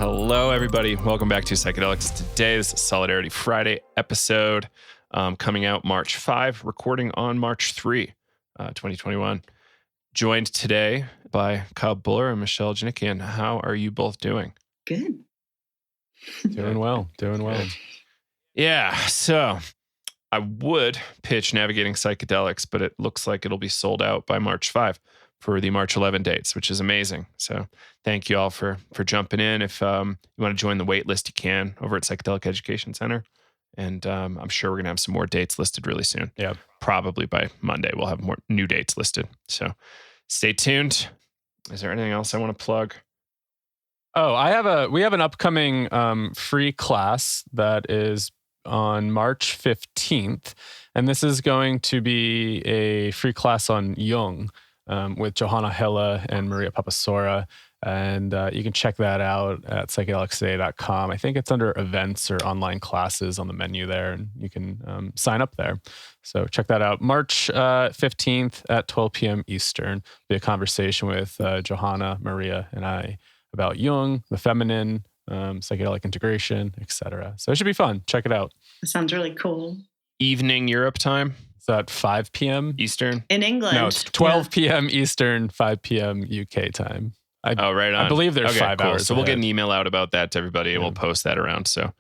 Hello, everybody. Welcome back to Psychedelics. Today's Solidarity Friday episode coming out March 5, recording on March 3, 2021. Joined today by Kyle Buller and Michelle Janikian. How are you both doing? Good. Doing well. Yeah, so I would pitch Navigating Psychedelics, but it looks like it'll be sold out by March 5 for the March 11 dates, which is amazing. So thank you all for jumping in. If you want to join the wait list, you can over at Psychedelic Education Center. And I'm sure we're going to have some more dates listed really soon. Yeah. Probably by Monday, we'll have more new dates listed. So stay tuned. Is there anything else I want to plug? Oh, we have an upcoming free class that is on March 15th. And this is going to be a free class on Jung with Johanna Hille and Maria Papasora. And you can check that out at psychedelicstoday.com. I think it's under events or online classes on the menu there, and you can sign up there. So check that out. March 15th at 12 p.m. Eastern. Be a conversation with Johanna, Maria, and I about Jung, the feminine, psychedelic integration, etc. So it should be fun. Check it out. That sounds really cool. Evening Europe time? Is that 5 p.m. Eastern? In England. No, it's 12 p.m. Eastern, 5 p.m. UK time. Right on. I believe there's 5 hours. So we'll get an email out about that to everybody and we'll post that around. So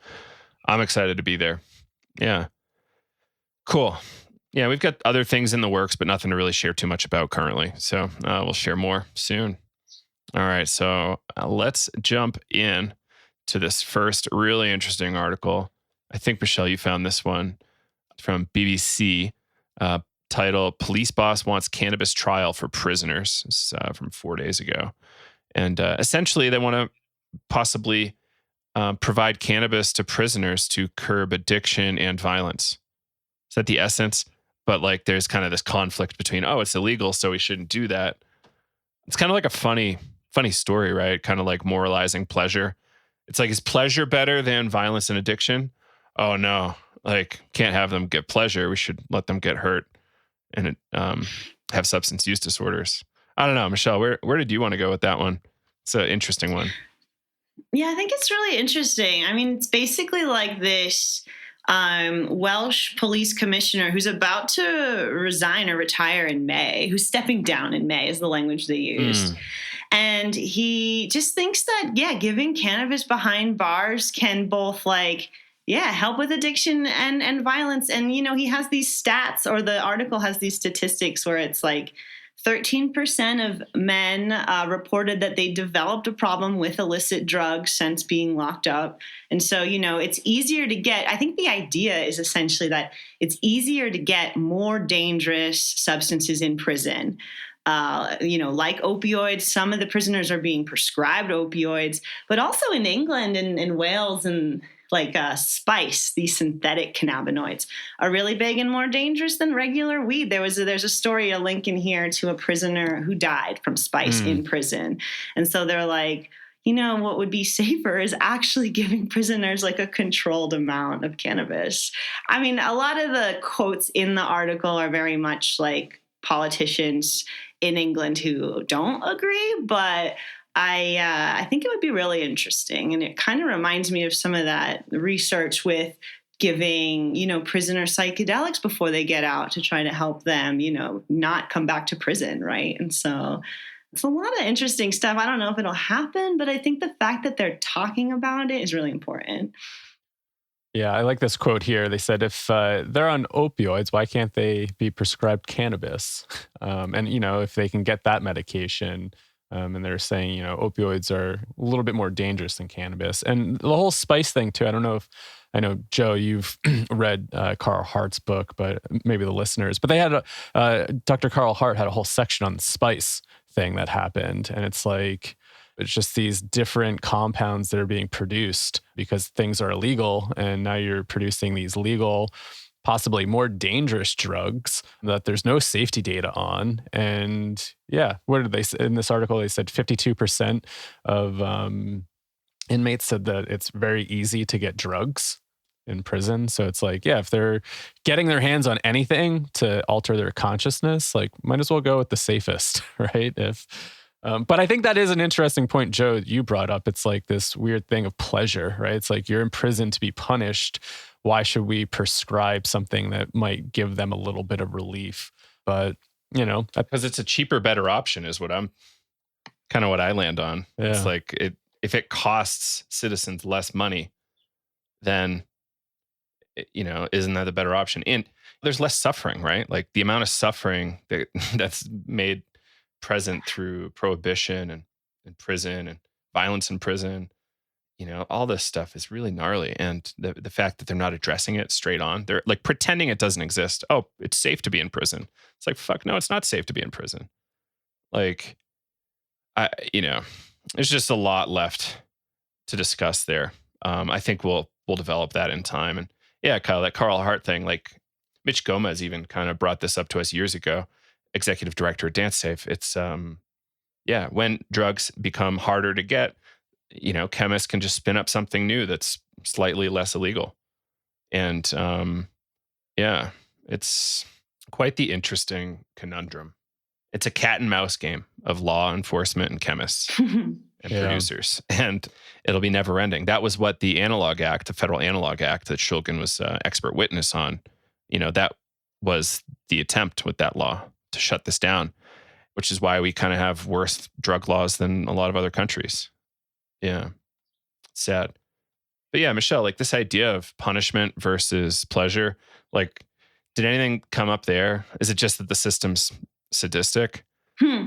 I'm excited to be there. Yeah. Cool. Yeah, we've got other things in the works, but nothing to really share too much about currently. So we'll share more soon. All right. So let's jump in to this first really interesting article. I think, Michelle, you found this one from BBC. Title, Police Boss Wants Cannabis Trial for Prisoners. This is from 4 days ago. And essentially, they want to possibly provide cannabis to prisoners to curb addiction and violence. Is that the essence? But like, there's kind of this conflict between, it's illegal, so we shouldn't do that. It's kind of like a funny story, right? Kind of like moralizing pleasure. It's like, is pleasure better than violence and addiction? Oh, no. Like, can't have them get pleasure. We should let them get hurt and have substance use disorders. I don't know, Michelle, where did you want to go with that one? It's an interesting one. Yeah, I think it's really interesting. I mean, it's basically like this Welsh police commissioner who's about to resign or retire in May, who's stepping down in May is the language they used. And he just thinks that, giving cannabis behind bars can both help with addiction and violence. And, he has these stats, or the article has these statistics where it's like 13% of men reported that they developed a problem with illicit drugs since being locked up. And so, it's easier to get, I think the idea is essentially that it's easier to get more dangerous substances in prison. Like opioids, some of the prisoners are being prescribed opioids, but also in England and in Wales and spice, these synthetic cannabinoids are really big and more dangerous than regular weed. There's a story, a link in here to a prisoner who died from spice in prison. And so they're like, what would be safer is actually giving prisoners a controlled amount of cannabis. I mean, a lot of the quotes in the article are very much like politicians in England who don't agree, but I think it would be really interesting. And it kind of reminds me of some of that research with giving, prisoners psychedelics before they get out to try to help them, not come back to prison, right? And so it's a lot of interesting stuff. I don't know if it'll happen, but I think the fact that they're talking about it is really important. Yeah, I like this quote here. They said, if they're on opioids, why can't they be prescribed cannabis? And, if they can get that medication, and they're saying, opioids are a little bit more dangerous than cannabis. And the whole spice thing, too. I don't know I know, Joe, you've read Carl Hart's book, but maybe the listeners. But they had Dr. Carl Hart had a whole section on the spice thing that happened. And it's like, it's just these different compounds that are being produced because things are illegal. And now you're producing these legal, possibly more dangerous drugs that there's no safety data on. And what did they say in this article? They said 52% of inmates said that it's very easy to get drugs in prison. So it's like, if they're getting their hands on anything to alter their consciousness, might as well go with the safest, right? If But I think that is an interesting point, Joe, you brought up. It's like this weird thing of pleasure, right? It's like you're in prison to be punished. Why should we prescribe something that might give them a little bit of relief? But, because it's a cheaper, better option is what I'm kind of what I land on. Yeah. It's like if it costs citizens less money, then, isn't that the better option? And there's less suffering, right? Like the amount of suffering that's made present through prohibition and prison and violence in prison, all this stuff is really gnarly. And the fact that they're not addressing it straight on, they're like pretending it doesn't exist. Oh, it's safe to be in prison. It's like, fuck, no, it's not safe to be in prison. Like, there's just a lot left to discuss there. I think we'll develop that in time. And yeah, Kyle, that Carl Hart thing, like Mitch Gomez even kind of brought this up to us years ago, executive director at Dance Safe. It's, when drugs become harder to get, chemists can just spin up something new that's slightly less illegal. And it's quite the interesting conundrum. It's a cat and mouse game of law enforcement and chemists and producers. And it'll be never ending. That was what the Analog Act, the Federal Analog Act that Shulgin was expert witness on, that was the attempt with that law to shut this down, which is why we kind of have worse drug laws than a lot of other countries. Yeah. Sad. But yeah, Michelle, like this idea of punishment versus pleasure, like, did anything come up there? Is it just that the system's sadistic?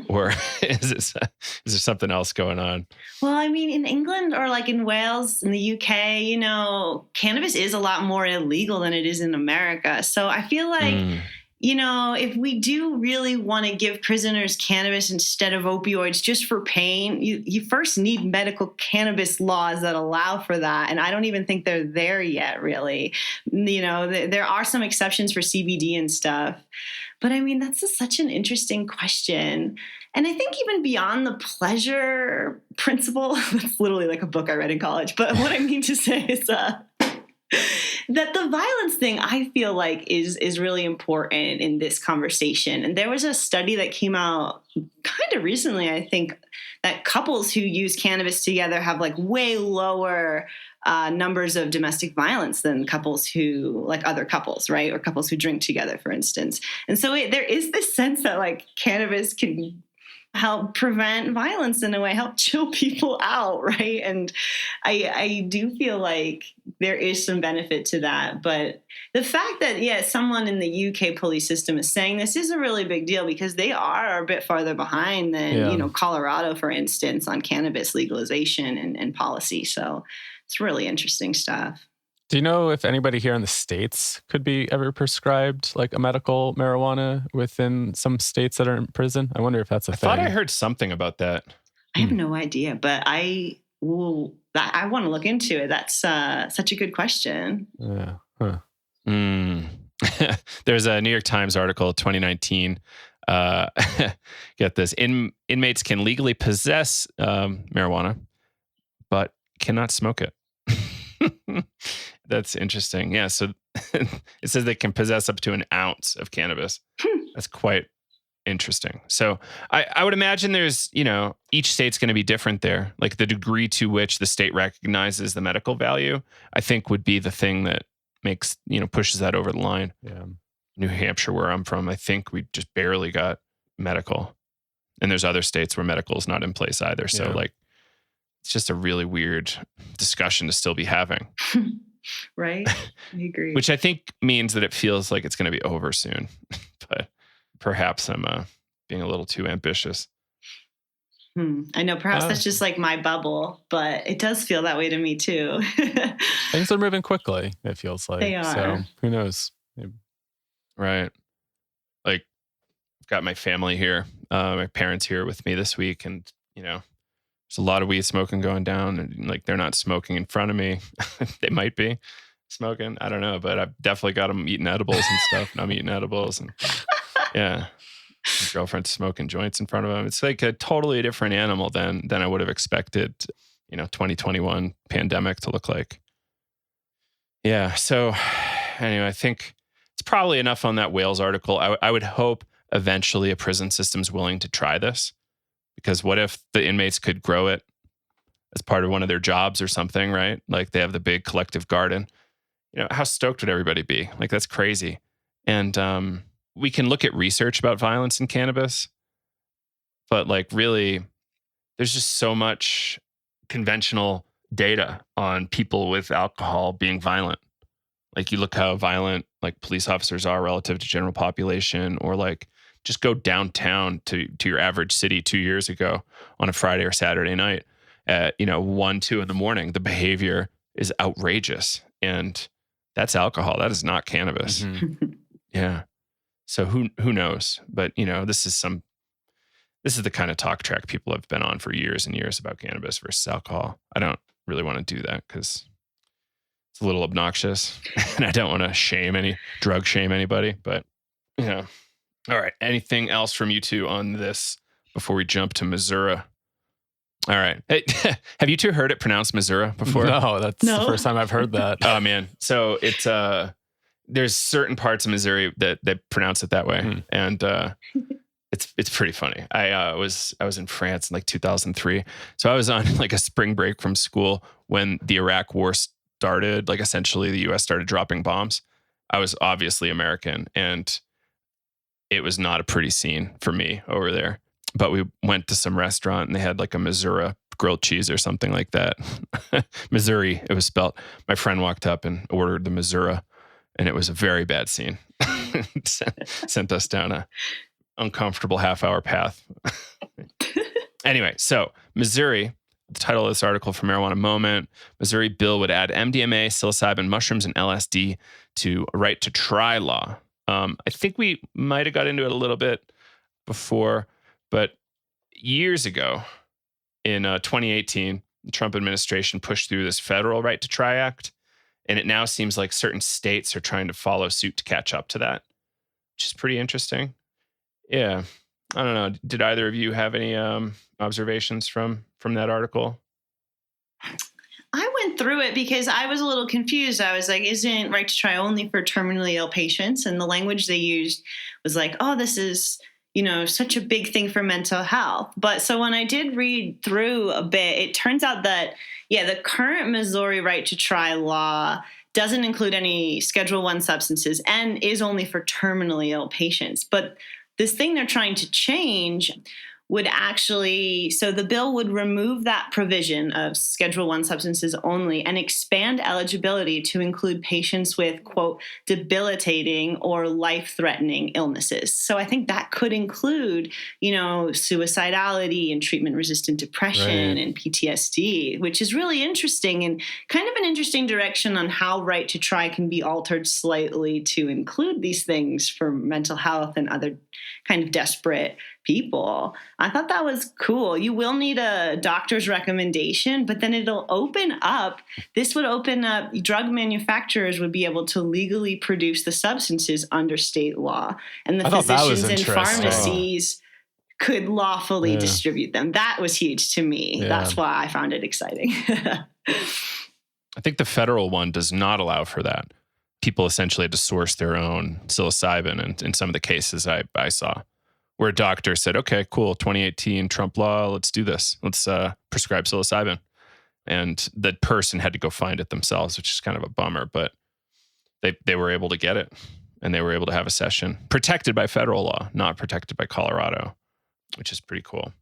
Or is there something else going on? Well, I mean, in England or like in Wales, in the UK, cannabis is a lot more illegal than it is in America. So I feel like, if we do really want to give prisoners cannabis instead of opioids just for pain, you first need medical cannabis laws that allow for that. And I don't even think they're there yet, really. There are some exceptions for CBD and stuff. But I mean, that's such an interesting question. And I think even beyond the pleasure principle, that's literally like a book I read in college. But what I mean to say is that the violence thing, I feel like is really important in this conversation. And there was a study that came out kind of recently, I think, that couples who use cannabis together have like way lower numbers of domestic violence than couples who, like other couples, right? Or couples who drink together, for instance. And so there is this sense that like cannabis can help prevent violence in a way, help chill people out, right? And I do feel like there is some benefit to that. But the fact that, someone in the UK police system is saying this is a really big deal because they are a bit farther behind than, Colorado, for instance, on cannabis legalization and policy. So it's really interesting stuff. Do you know if anybody here in the States could be ever prescribed like a medical marijuana within some states that are in prison? I wonder if that's a thing. I thought I heard something about that. I have no idea, but I want to look into it. That's such a good question. Yeah. Huh. There's a New York Times article, 2019. Get this. Inmates can legally possess marijuana, but cannot smoke it. That's interesting. Yeah. So it says they can possess up to an ounce of cannabis. That's quite interesting. So I would imagine there's, each state's going to be different there. Like the degree to which the state recognizes the medical value, I think would be the thing that makes, pushes that over the line. Yeah. New Hampshire, where I'm from, I think we just barely got medical. And there's other states where medical is not in place either. So it's just a really weird discussion to still be having. Right? I agree. Which I think means that it feels like it's going to be over soon. But perhaps I'm being a little too ambitious. I know perhaps that's just like my bubble, but it does feel that way to me too. Things are moving quickly, it feels like. They are. So who knows? Right. Like I've got my family here, my parents here with me this week. And, there's a lot of weed smoking going down, and like they're not smoking in front of me. They might be smoking. I don't know, but I've definitely got them eating edibles and stuff. And I'm eating edibles, and my girlfriend's smoking joints in front of them. It's like a totally different animal than I would have expected, 2021 pandemic to look like. Yeah. So anyway, I think it's probably enough on that Wales article. I would hope eventually a prison system's willing to try this. Because what if the inmates could grow it as part of one of their jobs or something, right? Like they have the big collective garden. How stoked would everybody be? Like, that's crazy. And we can look at research about violence in cannabis, but like really, there's just so much conventional data on people with alcohol being violent. Like you look how violent like police officers are relative to general population, or like just go downtown to your average city 2 years ago on a Friday or Saturday night at 1, 2 in the morning. The behavior is outrageous, and that's alcohol. That is not cannabis. Mhm. Yeah. So who knows? But this is the kind of talk track people have been on for years and years about cannabis versus alcohol. I don't really want to do that because it's a little obnoxious, and I don't want to drug shame anybody. But all right. Anything else from you two on this before we jump to Missurah? All right. Hey, have you two heard it pronounced Missurah before? No, that's the first time I've heard that. Oh man. So it's there's certain parts of Missouri that pronounce it that way. And it's pretty funny. I was in France in like 2003. So I was on like a spring break from school when the Iraq war started. Like essentially the US started dropping bombs. I was obviously American, and it was not a pretty scene for me over there. But we went to some restaurant and they had like a Missurah grilled cheese or something like that. Missouri, it was spelled. My friend walked up and ordered the Missurah, and it was a very bad scene. Sent us down a uncomfortable half-hour path. Anyway, so Missouri, the title of this article from Marijuana Moment, Missouri bill would add MDMA, psilocybin, mushrooms, and LSD to a right to try law. I think we might have got into it a little bit before, but years ago in 2018, the Trump administration pushed through this federal right to try act. And it now seems like certain states are trying to follow suit to catch up to that, which is pretty interesting. Yeah. I don't know. Did either of you have any observations from that article? I went through it because I was a little confused. I was like, isn't right to try only for terminally ill patients? And the language they used was like, oh, this is, such a big thing for mental health. But so when I did read through a bit, it turns out that, the current Missouri right to try law doesn't include any Schedule I substances and is only for terminally ill patients. But this thing they're trying to change would actually, so the bill would remove that provision of Schedule I substances only and expand eligibility to include patients with, quote, debilitating or life-threatening illnesses. So I think that could include, suicidality and treatment-resistant depression and PTSD, which is really interesting and kind of an interesting direction on how right to try can be altered slightly to include these things for mental health and other kind of desperate people. I thought that was cool. You will need a doctor's recommendation, but then this would open up, drug manufacturers would be able to legally produce the substances under state law. And the physicians and pharmacies could lawfully distribute them. That was huge to me. Yeah. That's why I found it exciting. I think the federal one does not allow for that. People essentially had to source their own psilocybin, and in some of the cases I saw, where a doctor said, okay, cool, 2018 Trump law, let's do this. Let's prescribe psilocybin. And the person had to go find it themselves, which is kind of a bummer, but they were able to get it, and they were able to have a session protected by federal law, not protected by Colorado, which is pretty cool.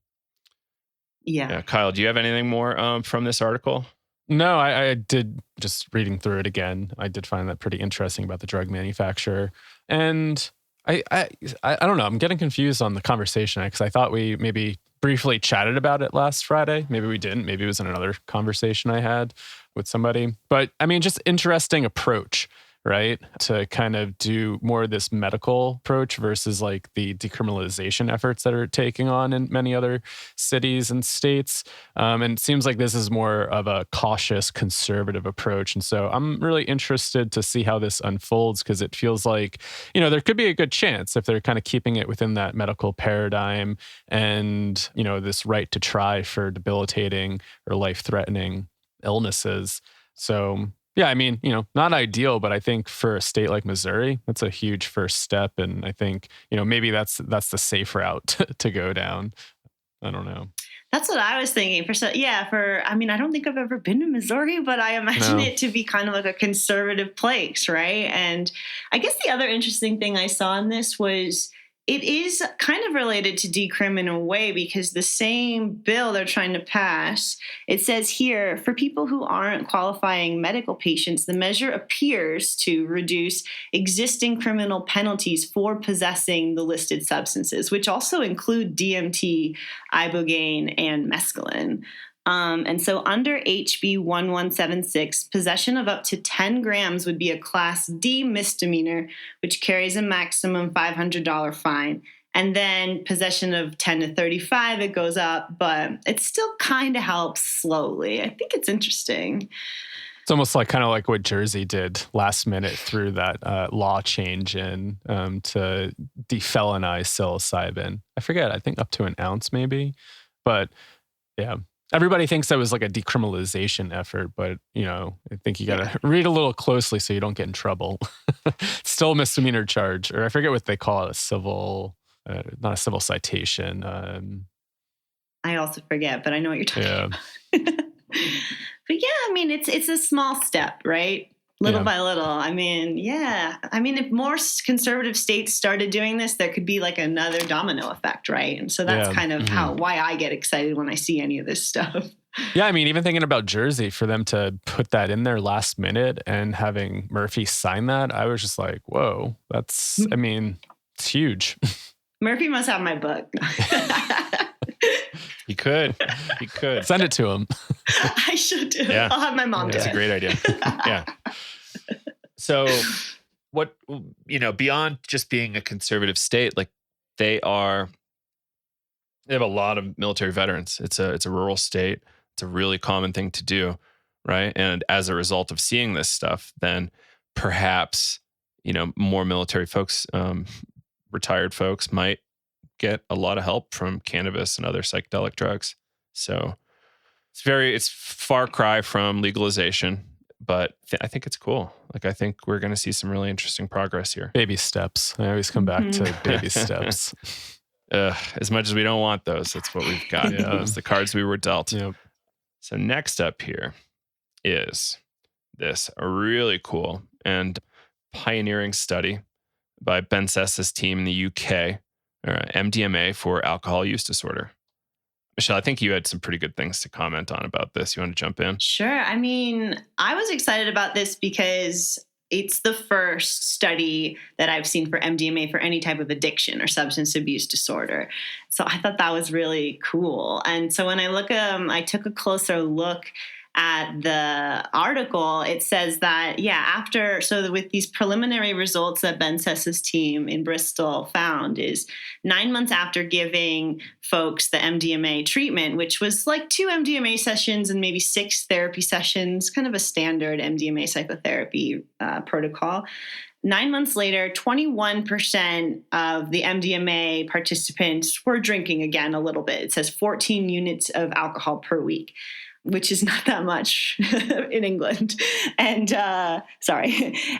Yeah. Kyle, do you have anything more from this article? No, I did, just reading through it again, I did find that pretty interesting about the drug manufacturer. And I don't know, I'm getting confused on the conversation because I thought we maybe briefly chatted about it last Friday. Maybe we didn't. Maybe it was in another conversation I had with somebody. But I mean, just interesting approach, right? To kind of do more of this medical approach versus like the decriminalization efforts that are taking on in many other cities and states. And it seems like this is more of a cautious, conservative approach. And so I'm really interested to see how this unfolds, because it feels like, there could be a good chance if they're kind of keeping it within that medical paradigm and, this right to try for debilitating or life-threatening illnesses. So yeah, I mean, not ideal, but I think for a state like Missouri, that's a huge first step. And I think, maybe that's the safe route to go down. I don't know. That's what I was thinking. I mean, I don't think I've ever been to Missouri, but I imagine it to be kind of like a conservative place, right? And I guess the other interesting thing I saw in this was it is kind of related to decrim in a way, because the same bill they're trying to pass, it says here, for people who aren't qualifying medical patients, the measure appears to reduce existing criminal penalties for possessing the listed substances, which also include DMT, ibogaine, and mescaline. And so under HB 1176, possession of up to 10 grams would be a Class D misdemeanor, which carries a maximum $500 fine. And then possession of 10 to 35, it goes up, but it still kind of helps slowly. I think it's interesting. It's almost like kind of like what Jersey did last minute through that law change in to defelonize psilocybin. I forget, I think up to an ounce maybe. But yeah. Everybody thinks that was like a decriminalization effort, but, I think you got to read a little closely so you don't get in trouble. Still a misdemeanor charge, or I forget what they call it, a civil, not a civil citation. I also forget, but I know what you're talking about. But yeah, I mean, it's a small step, right? Little by little. I mean, if more conservative states started doing this, there could be like another domino effect, right? And so that's kind of why I get excited when I see any of this stuff. Yeah, I mean, even thinking about Jersey, for them to put that in there last minute and having Murphy sign that, I was just like, whoa, it's huge. Murphy must have my book. He could. Send it to him. I should do. Yeah. I'll have my mom do it. That's a great idea. Yeah. So what, beyond just being a conservative state, like they have a lot of military veterans. It's a rural state. It's a really common thing to do. Right. And as a result of seeing this stuff, then perhaps, more military folks, retired folks might get a lot of help from cannabis and other psychedelic drugs. So it's far cry from legalization, but I think it's cool. Like, I think we're going to see some really interesting progress here. Baby steps. I always come back to baby steps. As much as we don't want those, that's what we've got. Those the cards we were dealt. Yep. So next up here is this really cool and pioneering study by Ben Sessa's team in the UK, MDMA for alcohol use disorder. Michelle, I think you had some pretty good things to comment on about this. You want to jump in? Sure. I mean, I was excited about this because it's the first study that I've seen for MDMA for any type of addiction or substance abuse disorder. So I thought that was really cool. And so when I took a closer look at the article, it says that, with these preliminary results that Ben Sessa's team in Bristol found is 9 months after giving folks the MDMA treatment, which was like 2 MDMA sessions and maybe 6 therapy sessions, kind of a standard MDMA psychotherapy protocol. 9 months later, 21% of the MDMA participants were drinking again a little bit. It says 14 units of alcohol per week, which is not that much in England. And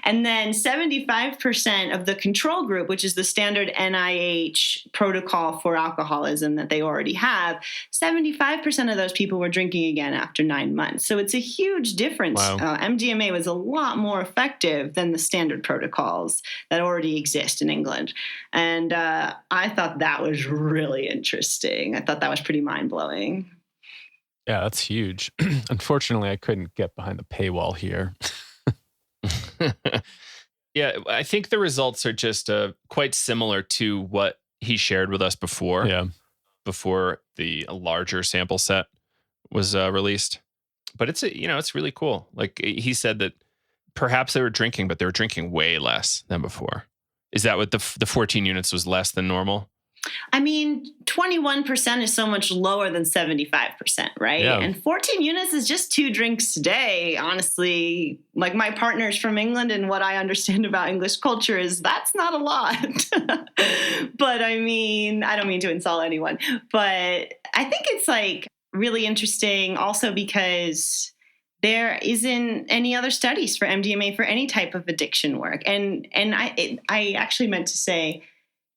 And then 75% of the control group, which is the standard NIH protocol for alcoholism that they already have, 75% of those people were drinking again after 9 months. So it's a huge difference. Wow. MDMA was a lot more effective than the standard protocols that already exist in England. And I thought that was really interesting. I thought that was pretty mind-blowing. Yeah, that's huge. Unfortunately, I couldn't get behind the paywall here. Yeah, I think the results are just quite similar to what he shared with us before. Yeah. Before the larger sample set was released. But it's really cool. Like he said that perhaps they were drinking, but they were drinking way less than before. Is that what the 14 units was less than normal? I mean, 21% is so much lower than 75%, right? Yeah. And 14 units is just 2 drinks a day. Honestly, like my partner's from England, and what I understand about English culture is that's not a lot. But I mean, I don't mean to insult anyone, but I think it's like really interesting also because there isn't any other studies for MDMA for any type of addiction work. And I actually meant to say,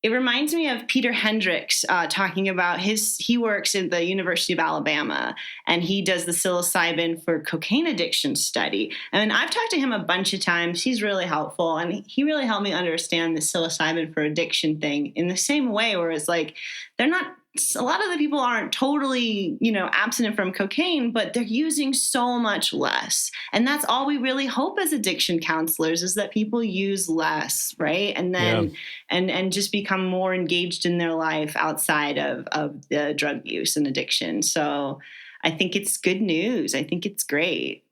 It reminds me of Peter Hendricks talking about he works at the University of Alabama, and he does the psilocybin for cocaine addiction study. And I've talked to him a bunch of times. He's really helpful, and he really helped me understand the psilocybin for addiction thing in the same way, where it's like a lot of the people aren't totally, abstinent from cocaine, but they're using so much less. And that's all we really hope as addiction counselors, is that people use less, right? And then, and just become more engaged in their life outside of the drug use and addiction. So I think it's good news. I think it's great.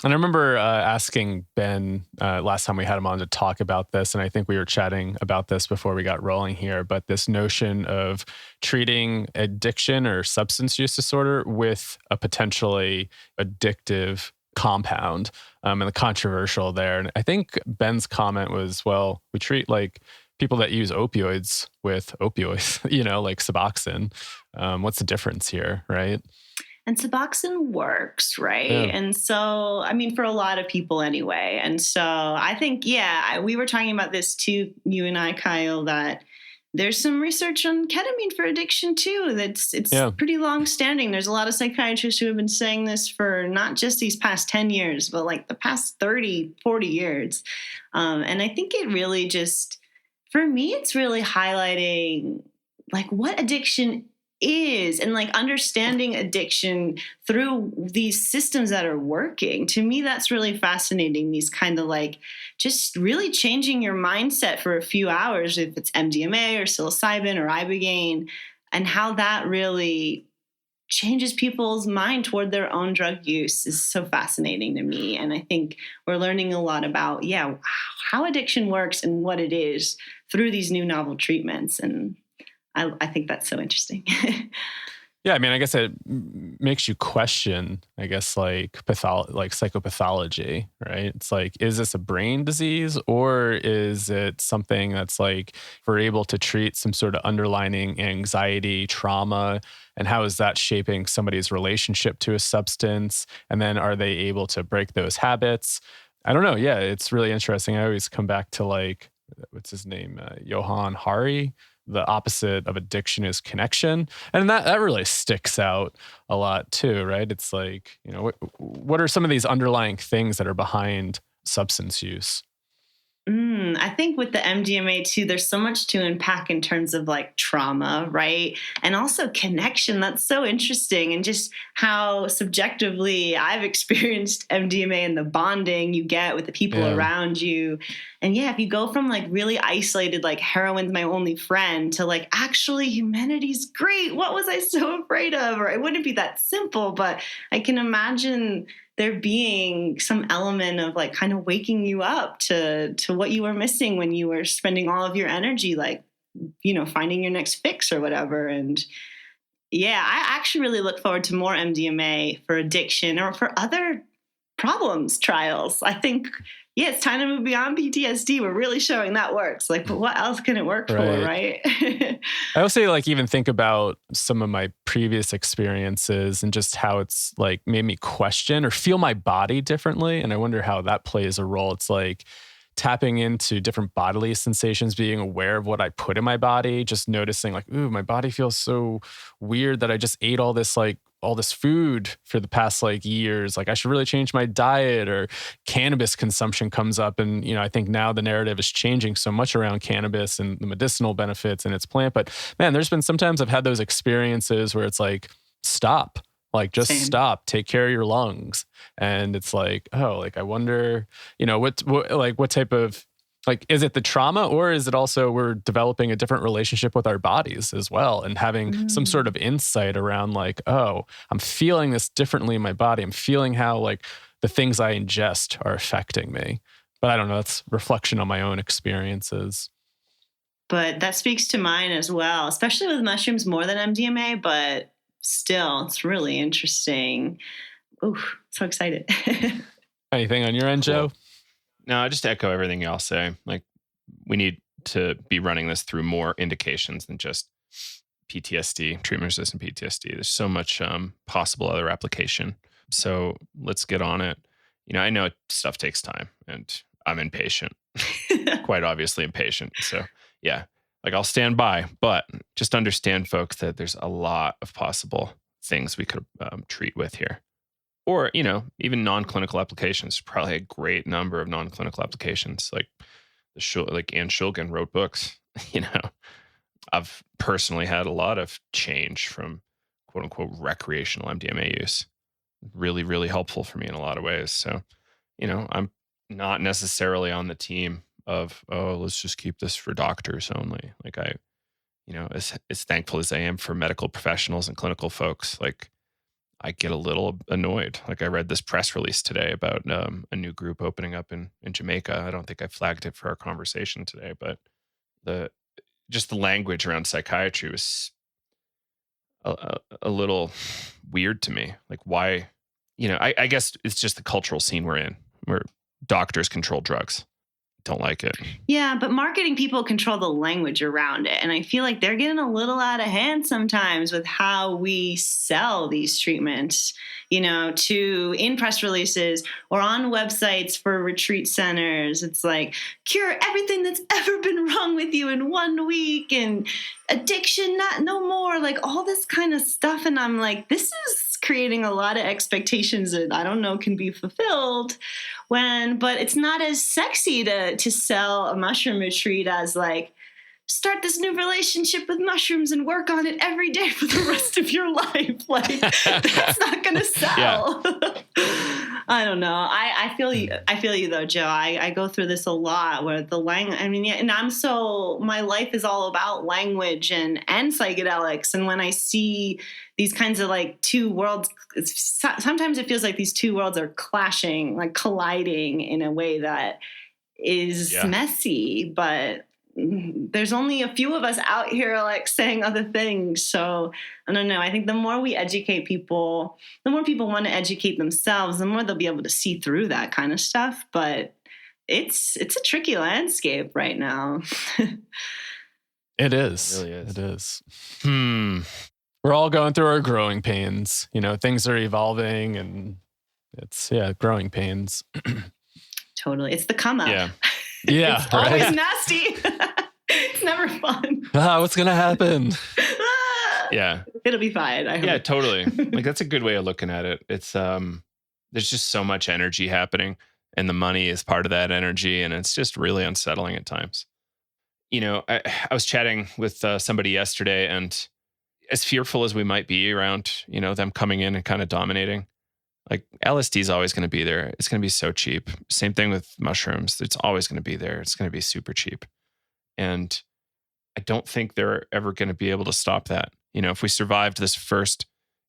And I remember asking Ben last time we had him on to talk about this, and I think we were chatting about this before we got rolling here, but this notion of treating addiction or substance use disorder with a potentially addictive compound, and the controversial there. And I think Ben's comment was, well, we treat like people that use opioids with opioids, like Suboxone. What's the difference here, right? And Suboxone works, right? Yeah. And so, for a lot of people anyway. And so I think, we were talking about this too, you and I, Kyle, that there's some research on ketamine for addiction too. It's pretty long standing. There's a lot of psychiatrists who have been saying this for not just these past 10 years, but like the past 30, 40 years. And I think it really just, for me, it's really highlighting like what addiction is, and like understanding addiction through these systems that are working. To me, that's really fascinating. These kind of like just really changing your mindset for a few hours, if it's MDMA or psilocybin or ibogaine, and how that really changes people's mind toward their own drug use is so fascinating to me. And I think we're learning a lot about, how addiction works and what it is through these new novel treatments. And I think that's so interesting. Yeah, I guess it makes you question, like psychopathology, right? It's like, is this a brain disease, or is it something that's like, if we're able to treat some sort of underlying anxiety, trauma, and how is that shaping somebody's relationship to a substance? And then are they able to break those habits? I don't know. Yeah, it's really interesting. I always come back to like, what's his name? Johann Hari. The opposite of addiction is connection. And that really sticks out a lot too, right? It's like, what are some of these underlying things that are behind substance use? I think with the MDMA too, there's so much to unpack in terms of like trauma, right? And also connection. That's so interesting. And just how subjectively I've experienced MDMA and the bonding you get with the people around you. And if you go from like really isolated, like heroin's my only friend, to like, actually humanity's great. What was I so afraid of? Or it wouldn't be that simple, but I can imagine there being some element of like kind of waking you up to what you were missing when you were spending all of your energy, like, finding your next fix or whatever. And I actually really look forward to more MDMA for addiction or for other problems trials. I think, it's time to move beyond PTSD. We're really showing that works. Like, what else can it work for, right? I also like even think about some of my previous experiences and just how it's like made me question or feel my body differently. And I wonder how that plays a role. It's like tapping into different bodily sensations, being aware of what I put in my body, just noticing like, ooh, my body feels so weird that I just ate all this food for the past like years. Like I should really change my diet. Or cannabis consumption comes up. And, I think now the narrative is changing so much around cannabis and the medicinal benefits and its plant. But man, there's been sometimes I've had those experiences where it's like, stop. Like just stop, take care of your lungs. And it's like, oh, like I wonder, what type of, like, is it the trauma, or is it also we're developing a different relationship with our bodies as well, and having some sort of insight around like, oh, I'm feeling this differently in my body. I'm feeling how like the things I ingest are affecting me. But I don't know, that's reflection on my own experiences. But that speaks to mine as well, especially with mushrooms more than MDMA, but still, it's really interesting. Ooh, so excited. Anything on your end, Joe? No, I just echo everything y'all say. Like, we need to be running this through more indications than just PTSD, treatment-resistant PTSD. There's so much possible other application. So let's get on it. I know stuff takes time, and I'm impatient. Quite obviously impatient. So Like I'll stand by, but just understand, folks, that there's a lot of possible things we could treat with here. Or, even non-clinical applications. Probably a great number of non-clinical applications. Like Anne Shulgin wrote books. I've personally had a lot of change from quote unquote recreational MDMA use. Really, really helpful for me in a lot of ways. So, I'm not necessarily on the team of, let's just keep this for doctors only. Like as thankful as I am for medical professionals and clinical folks, like I get a little annoyed. Like I read this press release today about a new group opening up in Jamaica. I don't think I flagged it for our conversation today, but the language around psychiatry was a little weird to me. Like why, I guess it's just the cultural scene we're in where doctors control drugs. Don't like it. Yeah, but marketing people control the language around it. And I feel like they're getting a little out of hand sometimes with how we sell these treatments, in press releases or on websites for retreat centers. It's like, cure everything that's ever been wrong with you in 1 week, and addiction, no more, like all this kind of stuff. And I'm like, this is creating a lot of expectations that I don't know can be fulfilled but it's not as sexy to sell a mushroom retreat as like, start this new relationship with mushrooms and work on it every day for the rest of your life. Like that's not going to sell. Yeah. I don't know. I feel you though, Joe. I go through this a lot where the language, and my life is all about language and psychedelics. And when I see these kinds of like two worlds, sometimes it feels like these two worlds are clashing, like colliding in a way that is messy, but there's only a few of us out here like saying other things. So I don't know. I think the more we educate people, the more people want to educate themselves, the more they'll be able to see through that kind of stuff. But it's a tricky landscape right now. It is. It really is. It is. We're all going through our growing pains. Things are evolving, and it's growing pains. Totally. It's the come up. Yeah. Yeah. It's always nasty. It's never fun. What's going to happen? Yeah. It'll be fine. I hope. Yeah, totally. Like that's a good way of looking at it. It's there's just so much energy happening, and the money is part of that energy, and it's just really unsettling at times. I was chatting with somebody yesterday, and as fearful as we might be around, them coming in and kind of dominating, like LSD is always going to be there. It's going to be so cheap. Same thing with mushrooms. It's always going to be there. It's going to be super cheap. And I don't think they're ever going to be able to stop that. If we survived this first,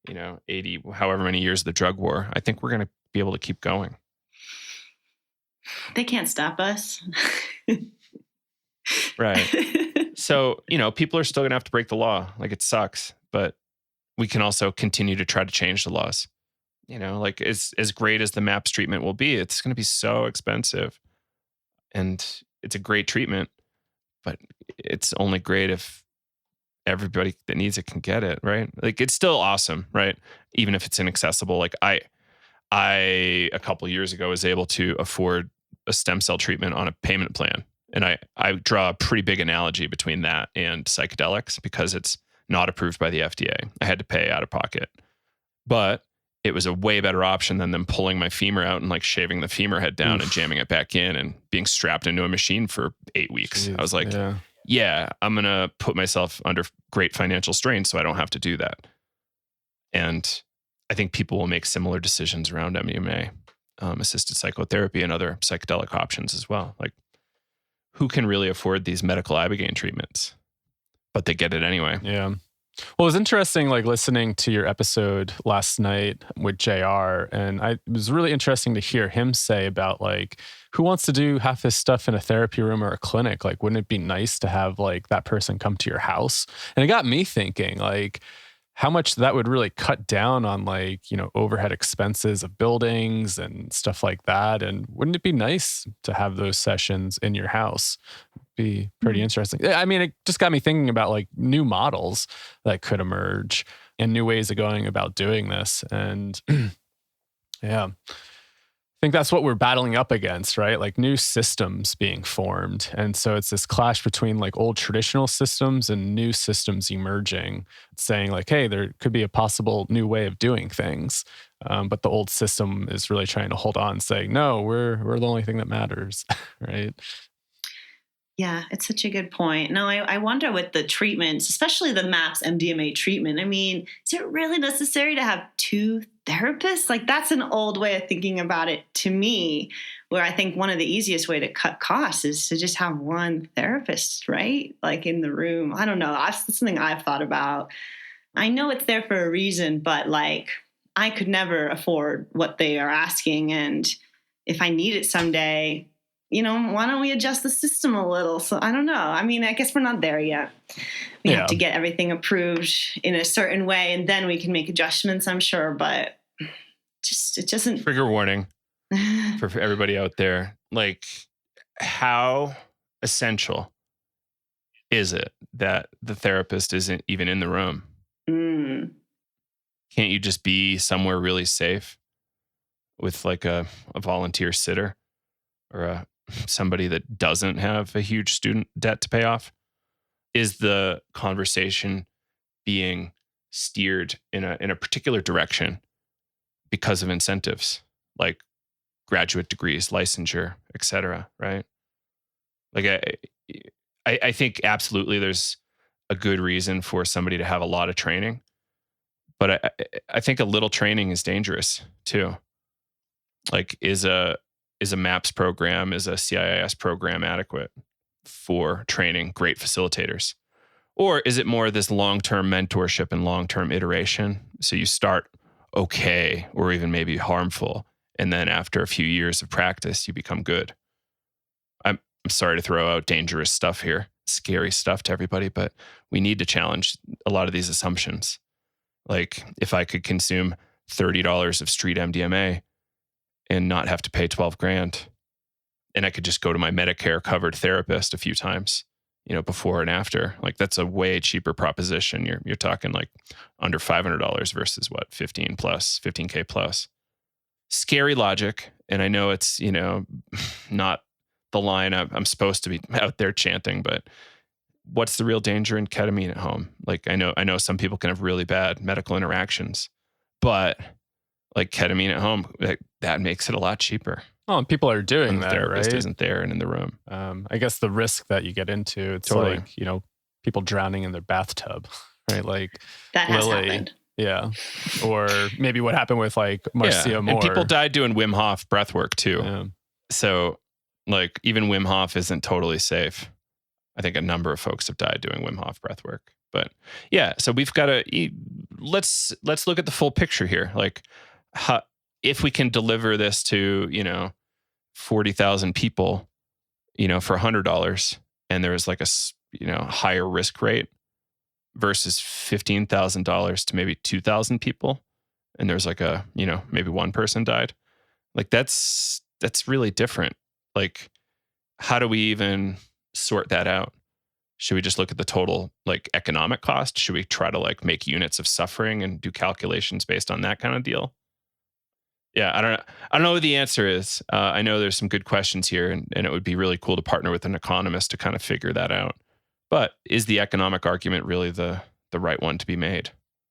80, however many years of the drug war, I think we're going to be able to keep going. They can't stop us. Right. So, people are still going to have to break the law. Like it sucks, but we can also continue to try to change the laws. Like as great as the MAPS treatment will be, it's going to be so expensive, and it's a great treatment, but it's only great if everybody that needs it can get it, right? Like it's still awesome, right? Even if it's inaccessible. Like I a couple years ago was able to afford a stem cell treatment on a payment plan. And I draw a pretty big analogy between that and psychedelics because it's not approved by the FDA. I had to pay out of pocket, but it was a way better option than them pulling my femur out and like shaving the femur head down and jamming it back in and being strapped into a machine for 8 weeks. Jeez, I was like, I'm going to put myself under great financial strain so I don't have to do that. And I think people will make similar decisions around MDMA, assisted psychotherapy, and other psychedelic options as well. Like, who can really afford these medical Ibogaine treatments? But they get it anyway. Yeah. Well, it was interesting, like listening to your episode last night with JR, and it was really interesting to hear him say about like, who wants to do half this stuff in a therapy room or a clinic? Like, wouldn't it be nice to have like that person come to your house? And it got me thinking, like, how much that would really cut down on like, overhead expenses of buildings and stuff like that. And wouldn't it be nice to have those sessions in your house? Be pretty interesting. I mean, it just got me thinking about like new models that could emerge and new ways of going about doing this. And yeah, I think that's what we're battling up against, right? Like new systems being formed. And so it's this clash between like old traditional systems and new systems emerging, saying like, hey, there could be a possible new way of doing things. But the old system is really trying to hold on, saying, no, we're the only thing that matters, right? Yeah, it's such a good point. No, I wonder with the treatments, especially the MAPS MDMA treatment. I mean, is it really necessary to have two therapists? Like, that's an old way of thinking about it to me, where I think one of the easiest way to cut costs is to just have one therapist, right? Like in the room. I don't know. That's something I've thought about. I know it's there for a reason, but like I could never afford what they are asking. And if I need it someday, why don't we adjust the system a little? So I don't know. I mean, I guess we're not there yet. We have to get everything approved in a certain way, and then we can make adjustments, I'm sure. But it doesn't. Trigger warning for everybody out there. Like, how essential is it that the therapist isn't even in the room? Can't you just be somewhere really safe with like a volunteer sitter or somebody that doesn't have a huge student debt to pay off? Is the conversation being steered in a particular direction because of incentives like graduate degrees, licensure, etc., right? Like I think absolutely there's a good reason for somebody to have a lot of training, but I think a little training is dangerous too. Like, is a MAPS program, is a CIIS program adequate for training great facilitators? Or is it more this long-term mentorship and long-term iteration? So you start okay, or even maybe harmful, and then after a few years of practice, you become good. I'm sorry to throw out dangerous stuff here, scary stuff to everybody, but we need to challenge a lot of these assumptions. Like, if I could consume $30 of street MDMA and not have to pay $12,000, and I could just go to my Medicare covered therapist a few times, before and after, like that's a way cheaper proposition. You're talking like under $500 versus what, 15K plus. Scary logic. And I know it's, not the line I'm supposed to be out there chanting, but what's the real danger in ketamine at home? Like, I know some people can have really bad medical interactions, but like ketamine at home, that makes it a lot cheaper. Oh, and people are doing the that, therapist right? isn't there and in the room. I guess the risk that you get into, it's Totally. like, people drowning in their bathtub, right? Like that has happened. Yeah. Or maybe what happened with like Marcia Moore. And people died doing Wim Hof breath work too. Yeah. So like even Wim Hof isn't totally safe. I think a number of folks have died doing Wim Hof breath work. But yeah, so we've got to, let's look at the full picture here. Like, if we can deliver this to, 40,000 people, for $100, and there's like a, higher risk rate versus $15,000 to maybe 2,000 people, and there's like a, maybe one person died. Like that's really different. Like, how do we even sort that out? Should we just look at the total like economic cost? Should we try to like make units of suffering and do calculations based on that kind of deal? Yeah, I don't know what the answer is. I know there's some good questions here, and it would be really cool to partner with an economist to kind of figure that out. But is the economic argument really the right one to be made?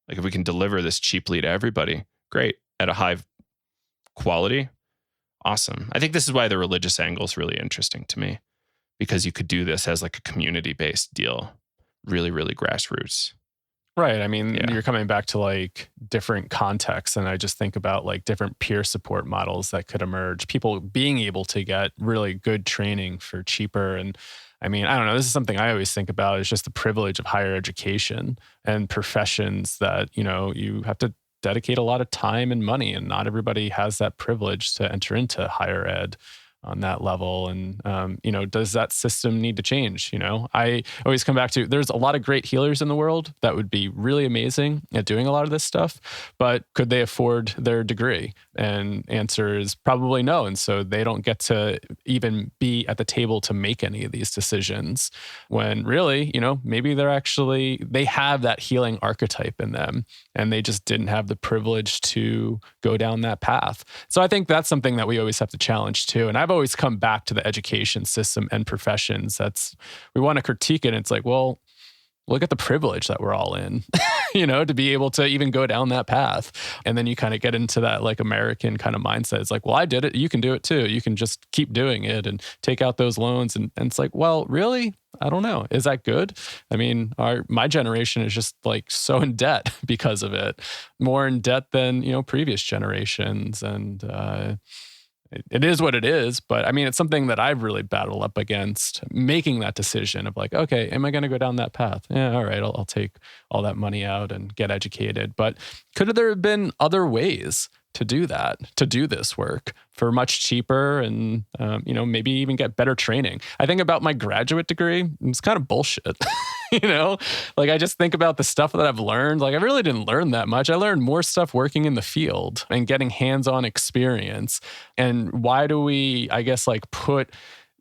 Like, if we can deliver this cheaply to everybody, great. At a high quality, awesome. I think this is why the religious angle is really interesting to me, because you could do this as like a community-based deal, really, really grassroots. Right. I mean, you're coming back to like different contexts. And I just think about like different peer support models that could emerge, people being able to get really good training for cheaper. And I mean, I don't know, this is something I always think about, is just the privilege of higher education and professions that, you have to dedicate a lot of time and money, and not everybody has that privilege to enter into higher ed. on that level. And, does that system need to change? I always come back to, there's a lot of great healers in the world that would be really amazing at doing a lot of this stuff, but could they afford their degree? And answer is probably no. And so they don't get to even be at the table to make any of these decisions when really, maybe they have that healing archetype in them and they just didn't have the privilege to go down that path. So I think that's something that we always have to challenge too. And I've always come back to the education system and professions. We want to critique it. And it's like, well, look at the privilege that we're all in, to be able to even go down that path. And then you kind of get into that like American kind of mindset. It's like, well, I did it. You can do it too. You can just keep doing it and take out those loans. And it's like, well, really? I don't know. Is that good? I mean, my generation is just like so in debt because of it, more in debt than, previous generations. And, it is what it is, but I mean, it's something that I've really battled up against, making that decision of like, okay, am I going to go down that path? Yeah, all right, I'll take all that money out and get educated. But could there have been other ways to do that, to do this work for much cheaper and, maybe even get better training? I think about my graduate degree, it's kind of bullshit. Like I just think about the stuff that I've learned. Like I really didn't learn that much. I learned more stuff working in the field and getting hands-on experience. And why do we, I guess, like put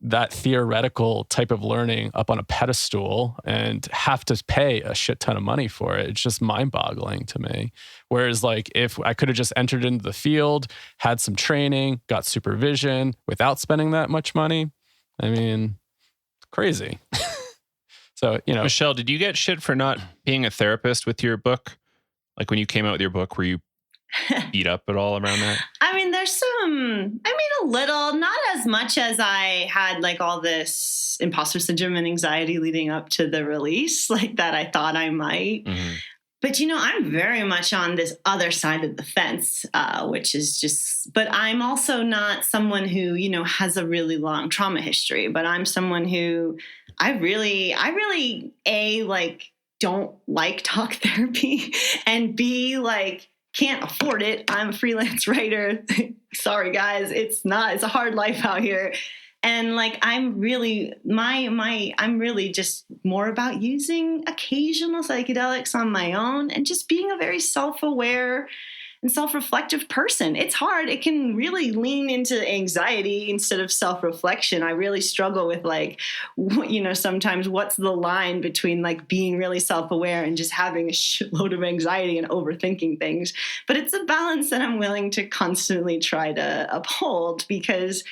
that theoretical type of learning up on a pedestal and have to pay a shit ton of money for it? It's just mind-boggling to me. Whereas like if I could have just entered into the field, had some training, got supervision without spending that much money, I mean, crazy. So, Michelle, did you get shit for not being a therapist with your book? Like when you came out with your book, were you beat up at all around that? I mean, a little, not as much as I had like all this imposter syndrome and anxiety leading up to the release, like that I thought I might. Mm-hmm. But, I'm very much on this other side of the fence, which is but I'm also not someone who, has a really long trauma history, but I'm someone who I really, don't like talk therapy, and B, can't afford it. I'm a freelance writer. Sorry, guys. It's a hard life out here. And I'm really, I'm really just more about using occasional psychedelics on my own and just being a very self-aware and self-reflective person. It's hard. It can really lean into anxiety instead of self-reflection. I really struggle with sometimes what's the line between being really self-aware and just having a shitload of anxiety and overthinking things. But it's a balance that I'm willing to constantly try to uphold because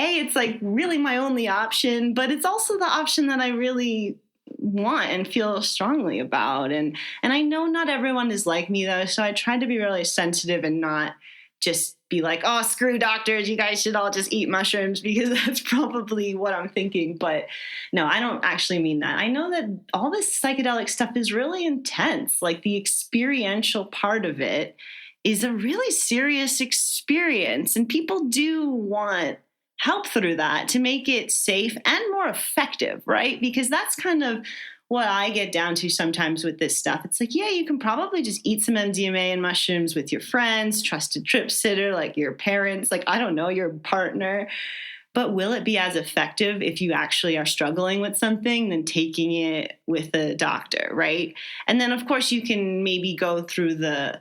it's really my only option, but it's also the option that I really want and feel strongly about. And I know not everyone is like me though. So I try to be really sensitive and not just be like, oh, screw doctors. You guys should all just eat mushrooms, because that's probably what I'm thinking. But no, I don't actually mean that. I know that all this psychedelic stuff is really intense. Like the experiential part of it is a really serious experience, and people do want help through that to make it safe and more effective, right? Because that's kind of what I get down to sometimes with this stuff. It's like, yeah, you can probably just eat some MDMA and mushrooms with your friends, trusted trip sitter, like your parents, I don't know, your partner. But will it be as effective if you actually are struggling with something than taking it with a doctor, right? And then, of course, you can maybe go through the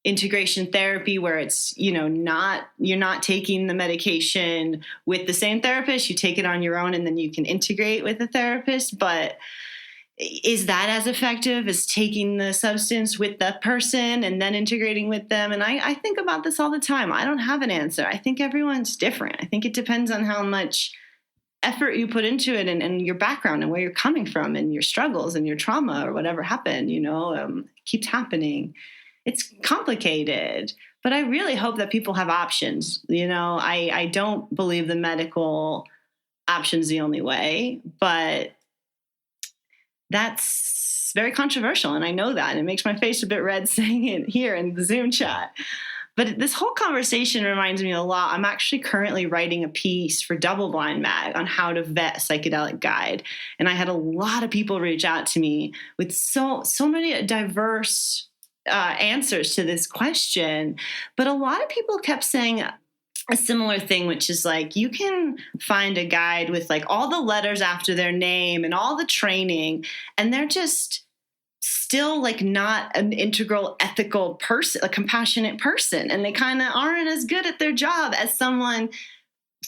integration therapy where it's, you're not taking the medication with the same therapist, you take it on your own and then you can integrate with a therapist. But is that as effective as taking the substance with that person and then integrating with them? And I think about this all the time. I don't have an answer. I think everyone's different. I think it depends on how much effort you put into it and your background and where you're coming from and your struggles and your trauma or whatever happened, keeps happening. It's complicated, but I really hope that people have options. I don't believe the medical option's the only way, but that's very controversial. And I know that. And it makes my face a bit red saying it here in the Zoom chat. But this whole conversation reminds me a lot. I'm actually currently writing a piece for Double Blind Mag on how to vet a psychedelic guide. And I had a lot of people reach out to me with so many diverse answers to this question. But a lot of people kept saying, a similar thing, which is like, you can find a guide with like all the letters after their name and all the training, and they're just still like not an integral ethical person, a compassionate person. And they kind of aren't as good at their job as someone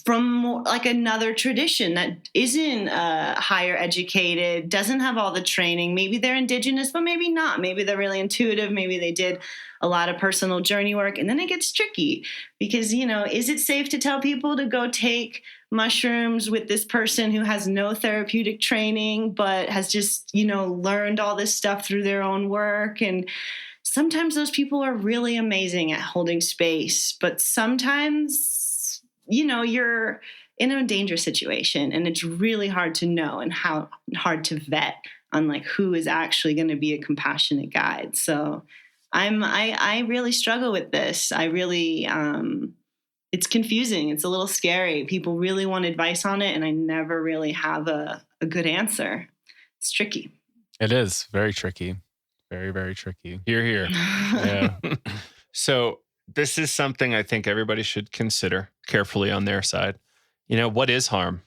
from more, like another tradition that isn't higher educated, doesn't have all the training. Maybe they're indigenous, but maybe not. Maybe they're really intuitive. Maybe they did a lot of personal journey work. And then it gets tricky because, you know, is it safe to tell people to go take mushrooms with this person who has no therapeutic training, but has just, you know, learned all this stuff through their own work? And sometimes those people are really amazing at holding space, but sometimes, you know, you're in a dangerous situation and it's really hard to know and how hard to vet on like who is actually going to be a compassionate guide. So I really struggle with this. I really, it's confusing. It's a little scary. People really want advice on it, and I never really have a good answer. It's tricky. It is very tricky. Very, very tricky. Hear, hear. Yeah. So this is something I think everybody should consider carefully on their side. You know, what is harm?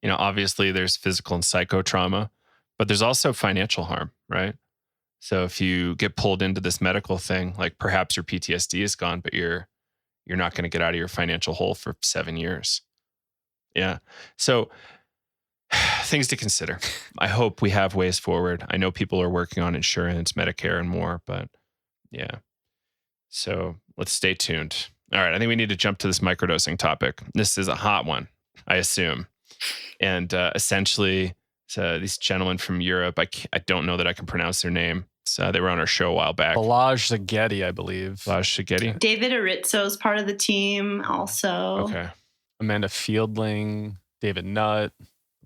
You know, obviously there's physical and psycho trauma, but there's also financial harm, right? So if you get pulled into this medical thing, like perhaps your PTSD is gone, but you're not going to get out of your financial hole for 7 years. Yeah. So things to consider. I hope we have ways forward. I know people are working on insurance, Medicare, and more, but yeah. So let's stay tuned. All right. I think we need to jump to this microdosing topic. This is a hot one, I assume. And essentially, these gentlemen from Europe, I don't know that I can pronounce their name. So they were on our show a while back. Balazs Zagheti, I believe. Balazs Zagheti. David Arizzo is part of the team also. Okay. Amanda Fielding, David Nutt,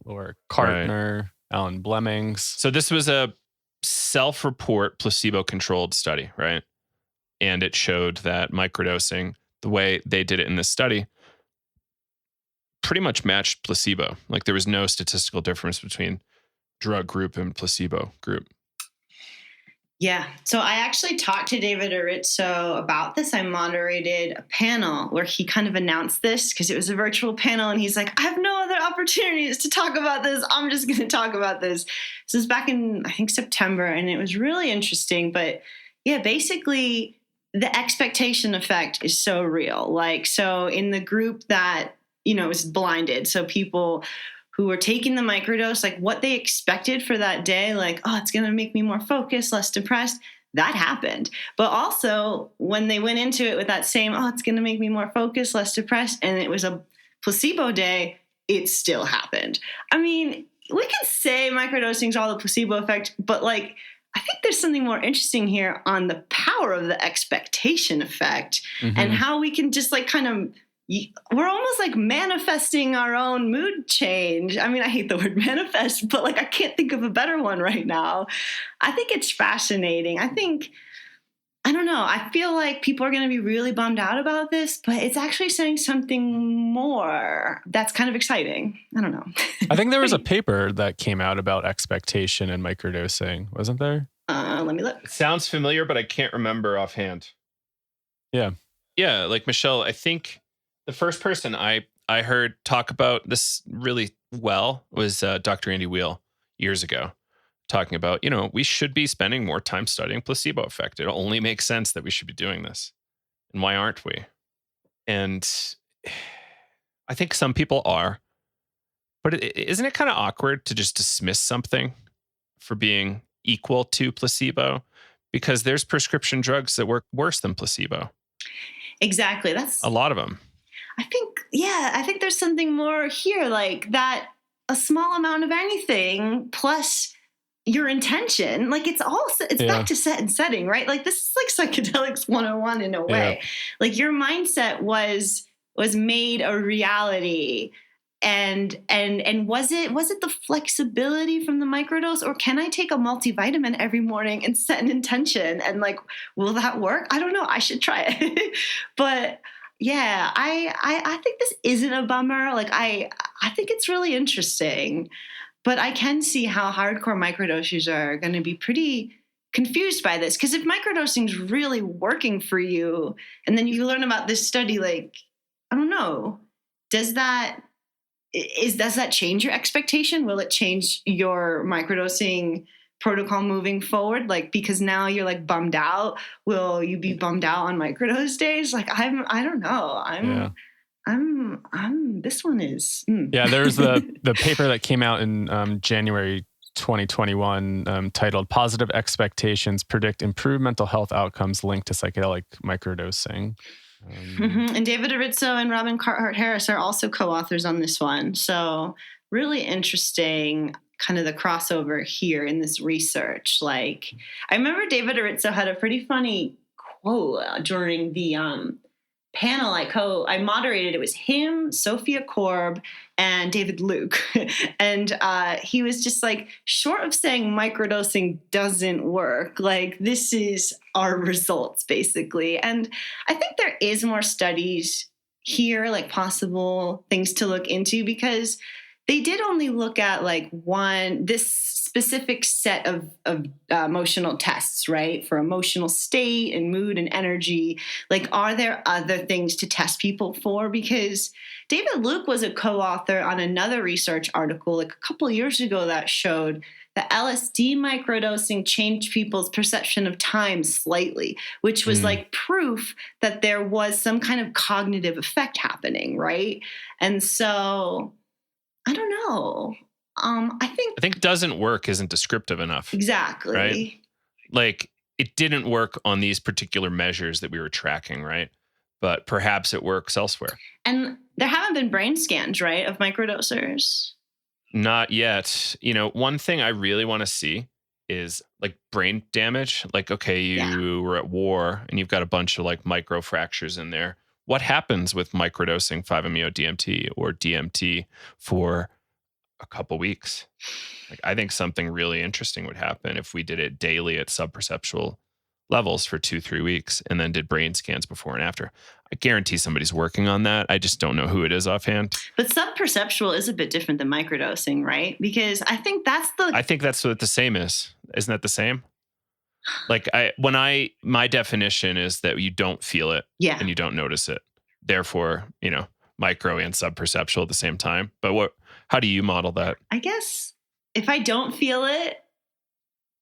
Laura Kartner, Alan Blemmings. So this was a self-report placebo-controlled study, right? And it showed that microdosing, the way they did it in this study, pretty much matched placebo. Like there was no statistical difference between drug group and placebo group. Yeah. So I actually talked to David Arizzo about this. I moderated a panel where he kind of announced this because it was a virtual panel. And he's like, I have no other opportunities to talk about this. I'm just going to talk about this. So it was back in, I think, September. And it was really interesting. But yeah, basically the expectation effect is so real. Like, so in the group that, you know, was blinded. So people who were taking the microdose, like what they expected for that day, like, oh, it's going to make me more focused, less depressed. That happened. But also when they went into it with that same, oh, it's going to make me more focused, less depressed, and it was a placebo day, it still happened. I mean, we can say microdosing is all the placebo effect, but like, I think there's something more interesting here on the power of the expectation effect and how we can just like kind of, we're almost like manifesting our own mood change. I mean, I hate the word manifest, but like I can't think of a better one right now. I think it's fascinating. I don't know. I feel like people are going to be really bummed out about this, but it's actually saying something more that's kind of exciting. I don't know. I think there was a paper that came out about expectation and microdosing, wasn't there? Let me look. It sounds familiar, but I can't remember offhand. Yeah. Yeah, like Michelle, I think the first person I heard talk about this really well was Dr. Andy Weil years ago, talking about, you know, we should be spending more time studying placebo effect. It only makes sense that we should be doing this. And why aren't we? And I think some people are. But isn't it kind of awkward to just dismiss something for being equal to placebo? Because there's prescription drugs that work worse than placebo. Exactly. That's a lot of them. I think there's something more here, like that a small amount of anything plus your intention, like it's back to set and setting, right? Like this is like psychedelics 101 in a way. Yeah. Like your mindset was made a reality. And was it the flexibility from the microdose, or can I take a multivitamin every morning and set an intention? And like, will that work? I don't know. I should try it. But yeah, I think this isn't a bummer. Like I think it's really interesting, but I can see how hardcore microdosers are going to be pretty confused by this. Because if microdosing is really working for you, and then you learn about this study, like, I don't know. Does that change your expectation? Will it change your microdosing protocol moving forward? Like, because now you're like bummed out. Will you be bummed out on microdose days? Like, I don't know. This one is. Yeah, there's the paper that came out in January 2021 titled Positive Expectations Predict Improved Mental Health Outcomes Linked to Psychedelic Microdosing. And David Arizzo and Robin Carhart-Harris are also co-authors on this one. So really interesting kind of the crossover here in this research. Like, I remember David Arizzo had a pretty funny quote during the panel I moderated. It was him, Sophia Korb, and David Luke. And he was just like, short of saying microdosing doesn't work, like, this is our results, basically. And I think there is more studies here, like possible things to look into, because they did only look at like this specific set of emotional tests, right? For emotional state and mood and energy. Like, are there other things to test people for? Because David Luke was a co-author on another research article like a couple of years ago that showed that LSD microdosing changed people's perception of time slightly, which was like proof that there was some kind of cognitive effect happening, right? And so, I don't know. I think doesn't work isn't descriptive enough. Exactly. Right? Like, it didn't work on these particular measures that we were tracking, right? But perhaps it works elsewhere. And there haven't been brain scans, right, of microdosers? Not yet. You know, one thing I really want to see is like brain damage. Like, okay, you were at war and you've got a bunch of like micro fractures in there. What happens with microdosing 5-MeO-DMT or DMT for a couple weeks? Like, I think something really interesting would happen if we did it daily at subperceptual levels for 2-3 weeks and then did brain scans before and after. I guarantee somebody's working on that. I just don't know who it is offhand. But subperceptual is a bit different than microdosing, right? Because I think that's what the same is. Isn't that the same? Like, my definition is that you don't feel it and you don't notice it. Therefore, you know, micro and subperceptual at the same time. But how do you model that? I guess if I don't feel it,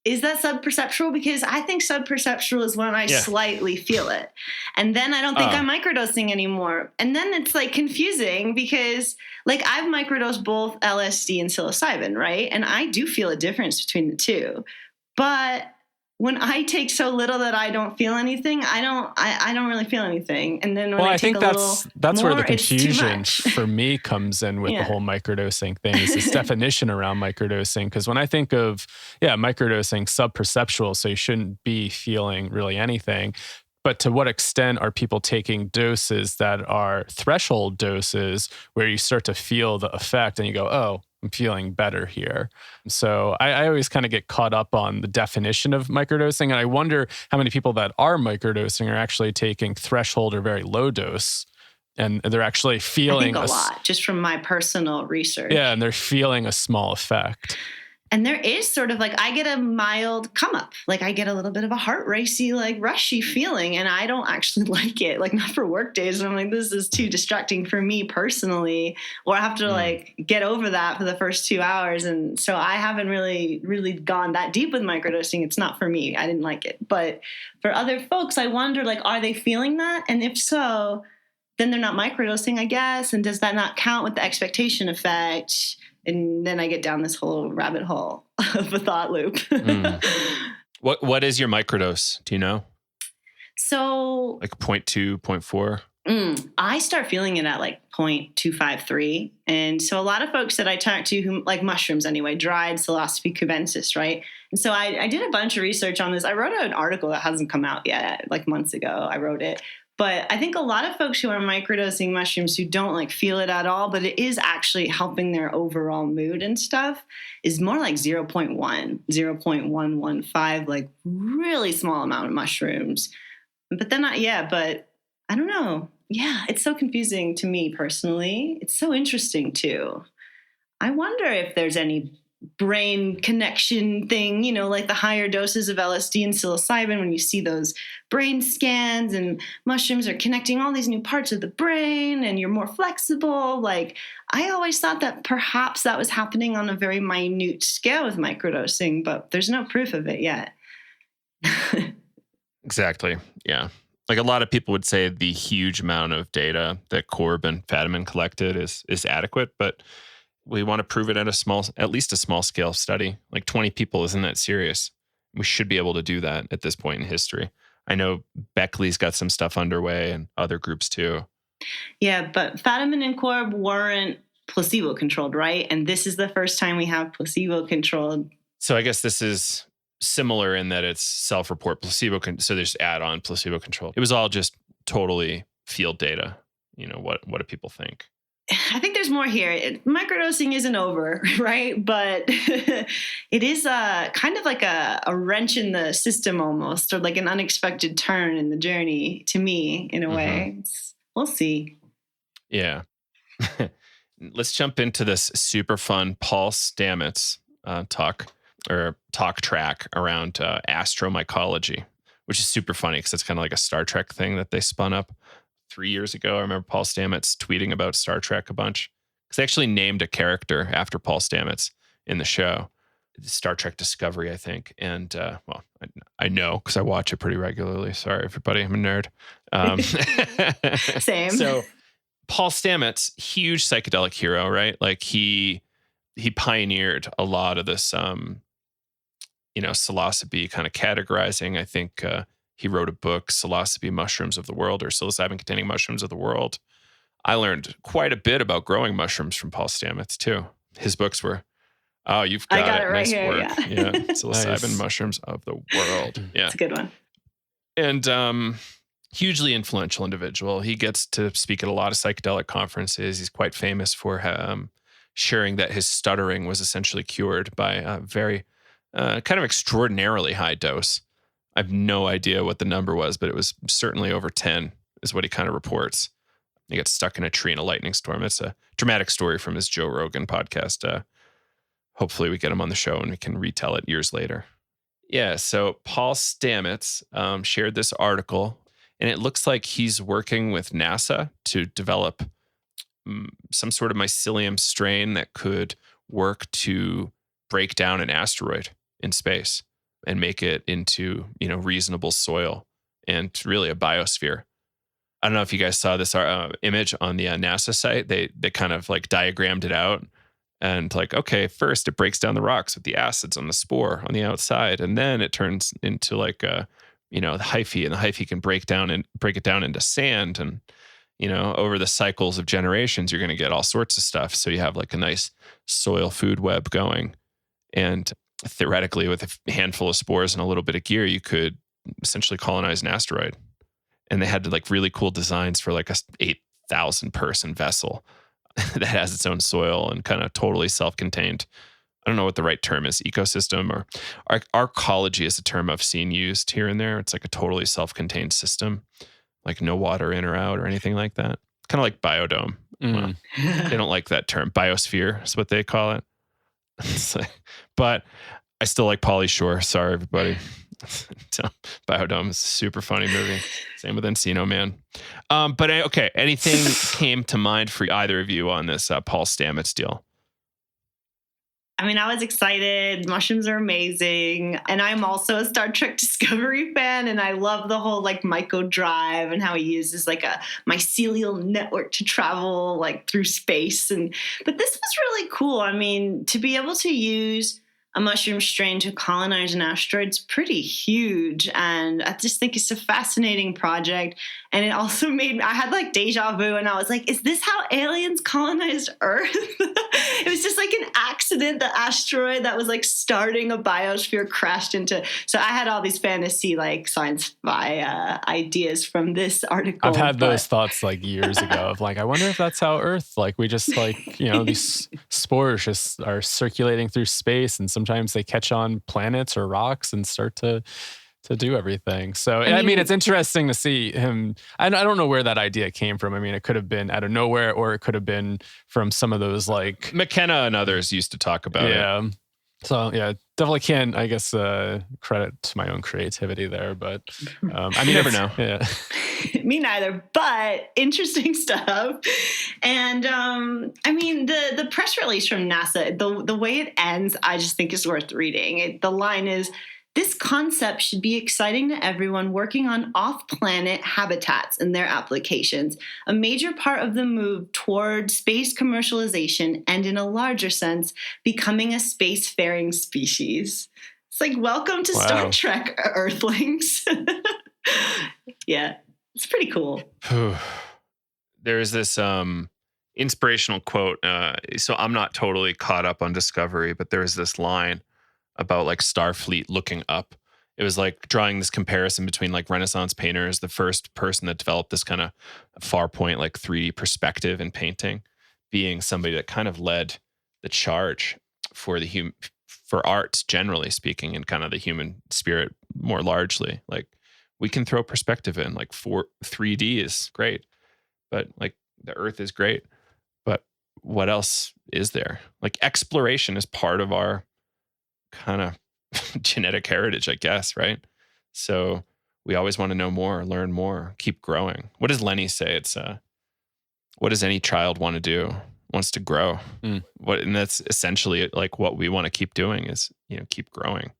is that subperceptual? Because I think subperceptual is when I slightly feel it. And then I don't think I'm microdosing anymore. And then it's like confusing because like I've microdosed both LSD and psilocybin, right? And I do feel a difference between the two. But when I take so little that I don't feel anything, I don't really feel anything. And then when I think that's more, where the confusion for me comes in with the whole microdosing thing, is this definition around microdosing. Because when I think of microdosing, subperceptual, so you shouldn't be feeling really anything. But to what extent are people taking doses that are threshold doses where you start to feel the effect and you go, oh, I'm feeling better here. So I always kind of get caught up on the definition of microdosing. And I wonder how many people that are microdosing are actually taking threshold or very low dose. And they're actually feeling a lot, just from my personal research. Yeah, and they're feeling a small effect. And there is sort of like, I get a mild come up. Like I get a little bit of a heart racy, like rushy feeling. And I don't actually like it. Like not for work days. And I'm like, this is too distracting for me personally. Or I have to like get over that for the first 2 hours. And so I haven't really gone that deep with microdosing. It's not for me. I didn't like it. But for other folks, I wonder, like, are they feeling that? And if so, then they're not microdosing, I guess. And does that not count with the expectation effect? And then I get down this whole rabbit hole of a thought loop. What is your microdose? Do you know? So like 0.2, 0.4? I start feeling it at like 0.253. And so a lot of folks that I talk to who like mushrooms anyway, dried psilocybe cubensis, right? And so I did a bunch of research on this. I wrote an article that hasn't come out yet, like months ago. I wrote it. But I think a lot of folks who are microdosing mushrooms who don't like feel it at all, but it is actually helping their overall mood and stuff, is more like 0.1, 0.115, like really small amount of mushrooms. But then but I don't know. Yeah, it's so confusing to me personally. It's so interesting too. I wonder if there's any brain connection thing, like the higher doses of LSD and psilocybin, when you see those brain scans and mushrooms are connecting all these new parts of the brain and you're more flexible. Like, I always thought that perhaps that was happening on a very minute scale with microdosing, but there's no proof of it yet. Exactly. Yeah. Like a lot of people would say the huge amount of data that Korb and Fadiman collected is adequate, but we want to prove it at least a small scale study. Like 20 people isn't that serious. We should be able to do that at this point in history. I know Beckley's got some stuff underway and other groups too. Yeah, but Fadiman and Korb weren't placebo controlled, right? And this is the first time we have placebo controlled. So I guess this is similar in that it's self-report placebo. So there's add-on placebo control. It was all just totally field data. What do people think? I think there's more here. Microdosing isn't over, right? But it is kind of like a wrench in the system almost, or like an unexpected turn in the journey to me, in a way. We'll see. Yeah. Let's jump into this super fun Paul Stamets talk track around astromycology, which is super funny because it's kind of like a Star Trek thing that they spun up 3 years ago. I remember Paul Stamets tweeting about Star Trek a bunch because they actually named a character after Paul Stamets in the show, Star Trek Discovery, I think. And I know because I watch it pretty regularly. Sorry, everybody, I'm a nerd. Same. So Paul Stamets, huge psychedelic hero, right? Like he pioneered a lot of this, psilocybe kind of categorizing. I think he wrote a book, Psilocybe Mushrooms of the World, or Psilocybin-Containing Mushrooms of the World. I learned quite a bit about growing mushrooms from Paul Stamets, too. His books were, you've got it. Right nice here, work. yeah. Psilocybin Mushrooms of the World. Yeah. It's a good one. And hugely influential individual. He gets to speak at a lot of psychedelic conferences. He's quite famous for sharing that his stuttering was essentially cured by a very kind of extraordinarily high dose. I have no idea what the number was, but it was certainly over 10 is what he kind of reports. He got stuck in a tree in a lightning storm. It's a dramatic story from his Joe Rogan podcast. Hopefully we get him on the show and we can retell it years later. Yeah, so Paul Stamets shared this article, and it looks like he's working with NASA to develop some sort of mycelium strain that could work to break down an asteroid in space and make it into, reasonable soil and really a biosphere. I don't know if you guys saw this image on the NASA site. They kind of like diagrammed it out and like, okay, first it breaks down the rocks with the acids on the spore on the outside, and then it turns into like the hyphae, and the hyphae can break it down into sand, and over the cycles of generations, you're going to get all sorts of stuff. So you have like a nice soil food web going, and theoretically, with a handful of spores and a little bit of gear, you could essentially colonize an asteroid. And they had like really cool designs for like a 8,000 person vessel that has its own soil and kind of totally self-contained. I don't know what the right term is, ecosystem or arcology is a term I've seen used here and there. It's like a totally self-contained system, like no water in or out or anything like that. Kind of like biodome. Well, they don't like that term. Biosphere is what they call it. But I still like Pauly Shore. Sorry, everybody. Biodome is a super funny movie. Same with Encino Man. But okay, anything came to mind for either of you on this Paul Stamets deal? I mean, I was excited. Mushrooms are amazing. And I'm also a Star Trek Discovery fan. And I love the whole like myco drive and how he uses like a mycelial network to travel like through space. But this was really cool. I mean, to be able to use a mushroom strain to colonize an asteroid is pretty huge. And I just think it's a fascinating project. And it also I had like deja vu, and I was like, is this how aliens colonized Earth? It was just like an accident. The asteroid that was like starting a biosphere crashed into. So I had all these fantasy like sci-fi ideas from this article. I've had those thoughts like years ago of like, I wonder if that's how Earth, like we just like, these spores just are circulating through space, and sometimes they catch on planets or rocks and start to do everything. So, I mean, it's interesting to see him. I don't know where that idea came from. I mean, it could have been out of nowhere, or it could have been from some of those like McKenna and others used to talk about it. So yeah, definitely can't, I guess, credit to my own creativity there, but I mean, You never know. Yeah. Me neither, but interesting stuff. And I mean, the press release from NASA, the way it ends, I just think is worth reading. The line is, "This concept should be exciting to everyone working on off-planet habitats and their applications, a major part of the move toward space commercialization and, in a larger sense, becoming a spacefaring species." It's like, welcome to Star Trek, Earthlings. Yeah, it's pretty cool. There's this inspirational quote. So I'm not totally caught up on Discovery, but there's this line about like Starfleet looking up. It was like drawing this comparison between like Renaissance painters, the first person that developed this kind of far point, like 3D perspective in painting, being somebody that kind of led the charge for for art, generally speaking, and kind of the human spirit more largely. Like, we can throw perspective in, like 3D is great, but like the earth is great, but what else is there? Like, exploration is part of our kind of genetic heritage, I guess, right? So we always want to know more, learn more, keep growing. What does Lenny say? It's what does any child want to do? Wants to grow. And that's essentially like what we want to keep doing is, keep growing.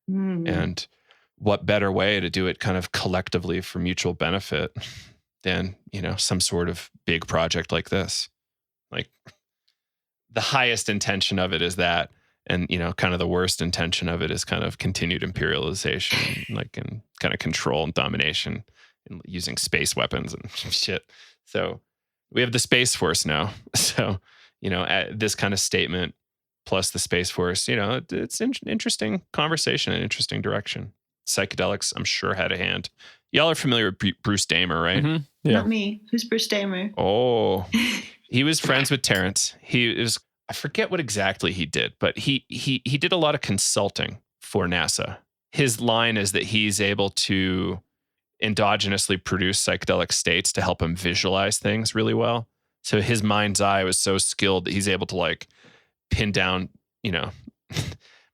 And what better way to do it kind of collectively for mutual benefit than, some sort of big project like this? Like, the highest intention of it is that, and, kind of the worst intention of it is kind of continued imperialization, like, and kind of control and domination and using space weapons and shit. So we have the Space Force now. So, this kind of statement plus the Space Force, it's an interesting conversation, an interesting direction. Psychedelics, I'm sure, had a hand. Y'all are familiar with Bruce Damer, right? Mm-hmm. Yeah. Not me. Who's Bruce Damer? Oh, he was friends with Terrence. I forget what exactly he did, but he did a lot of consulting for NASA. His line is that he's able to endogenously produce psychedelic states to help him visualize things really well. So his mind's eye was so skilled that he's able to like pin down,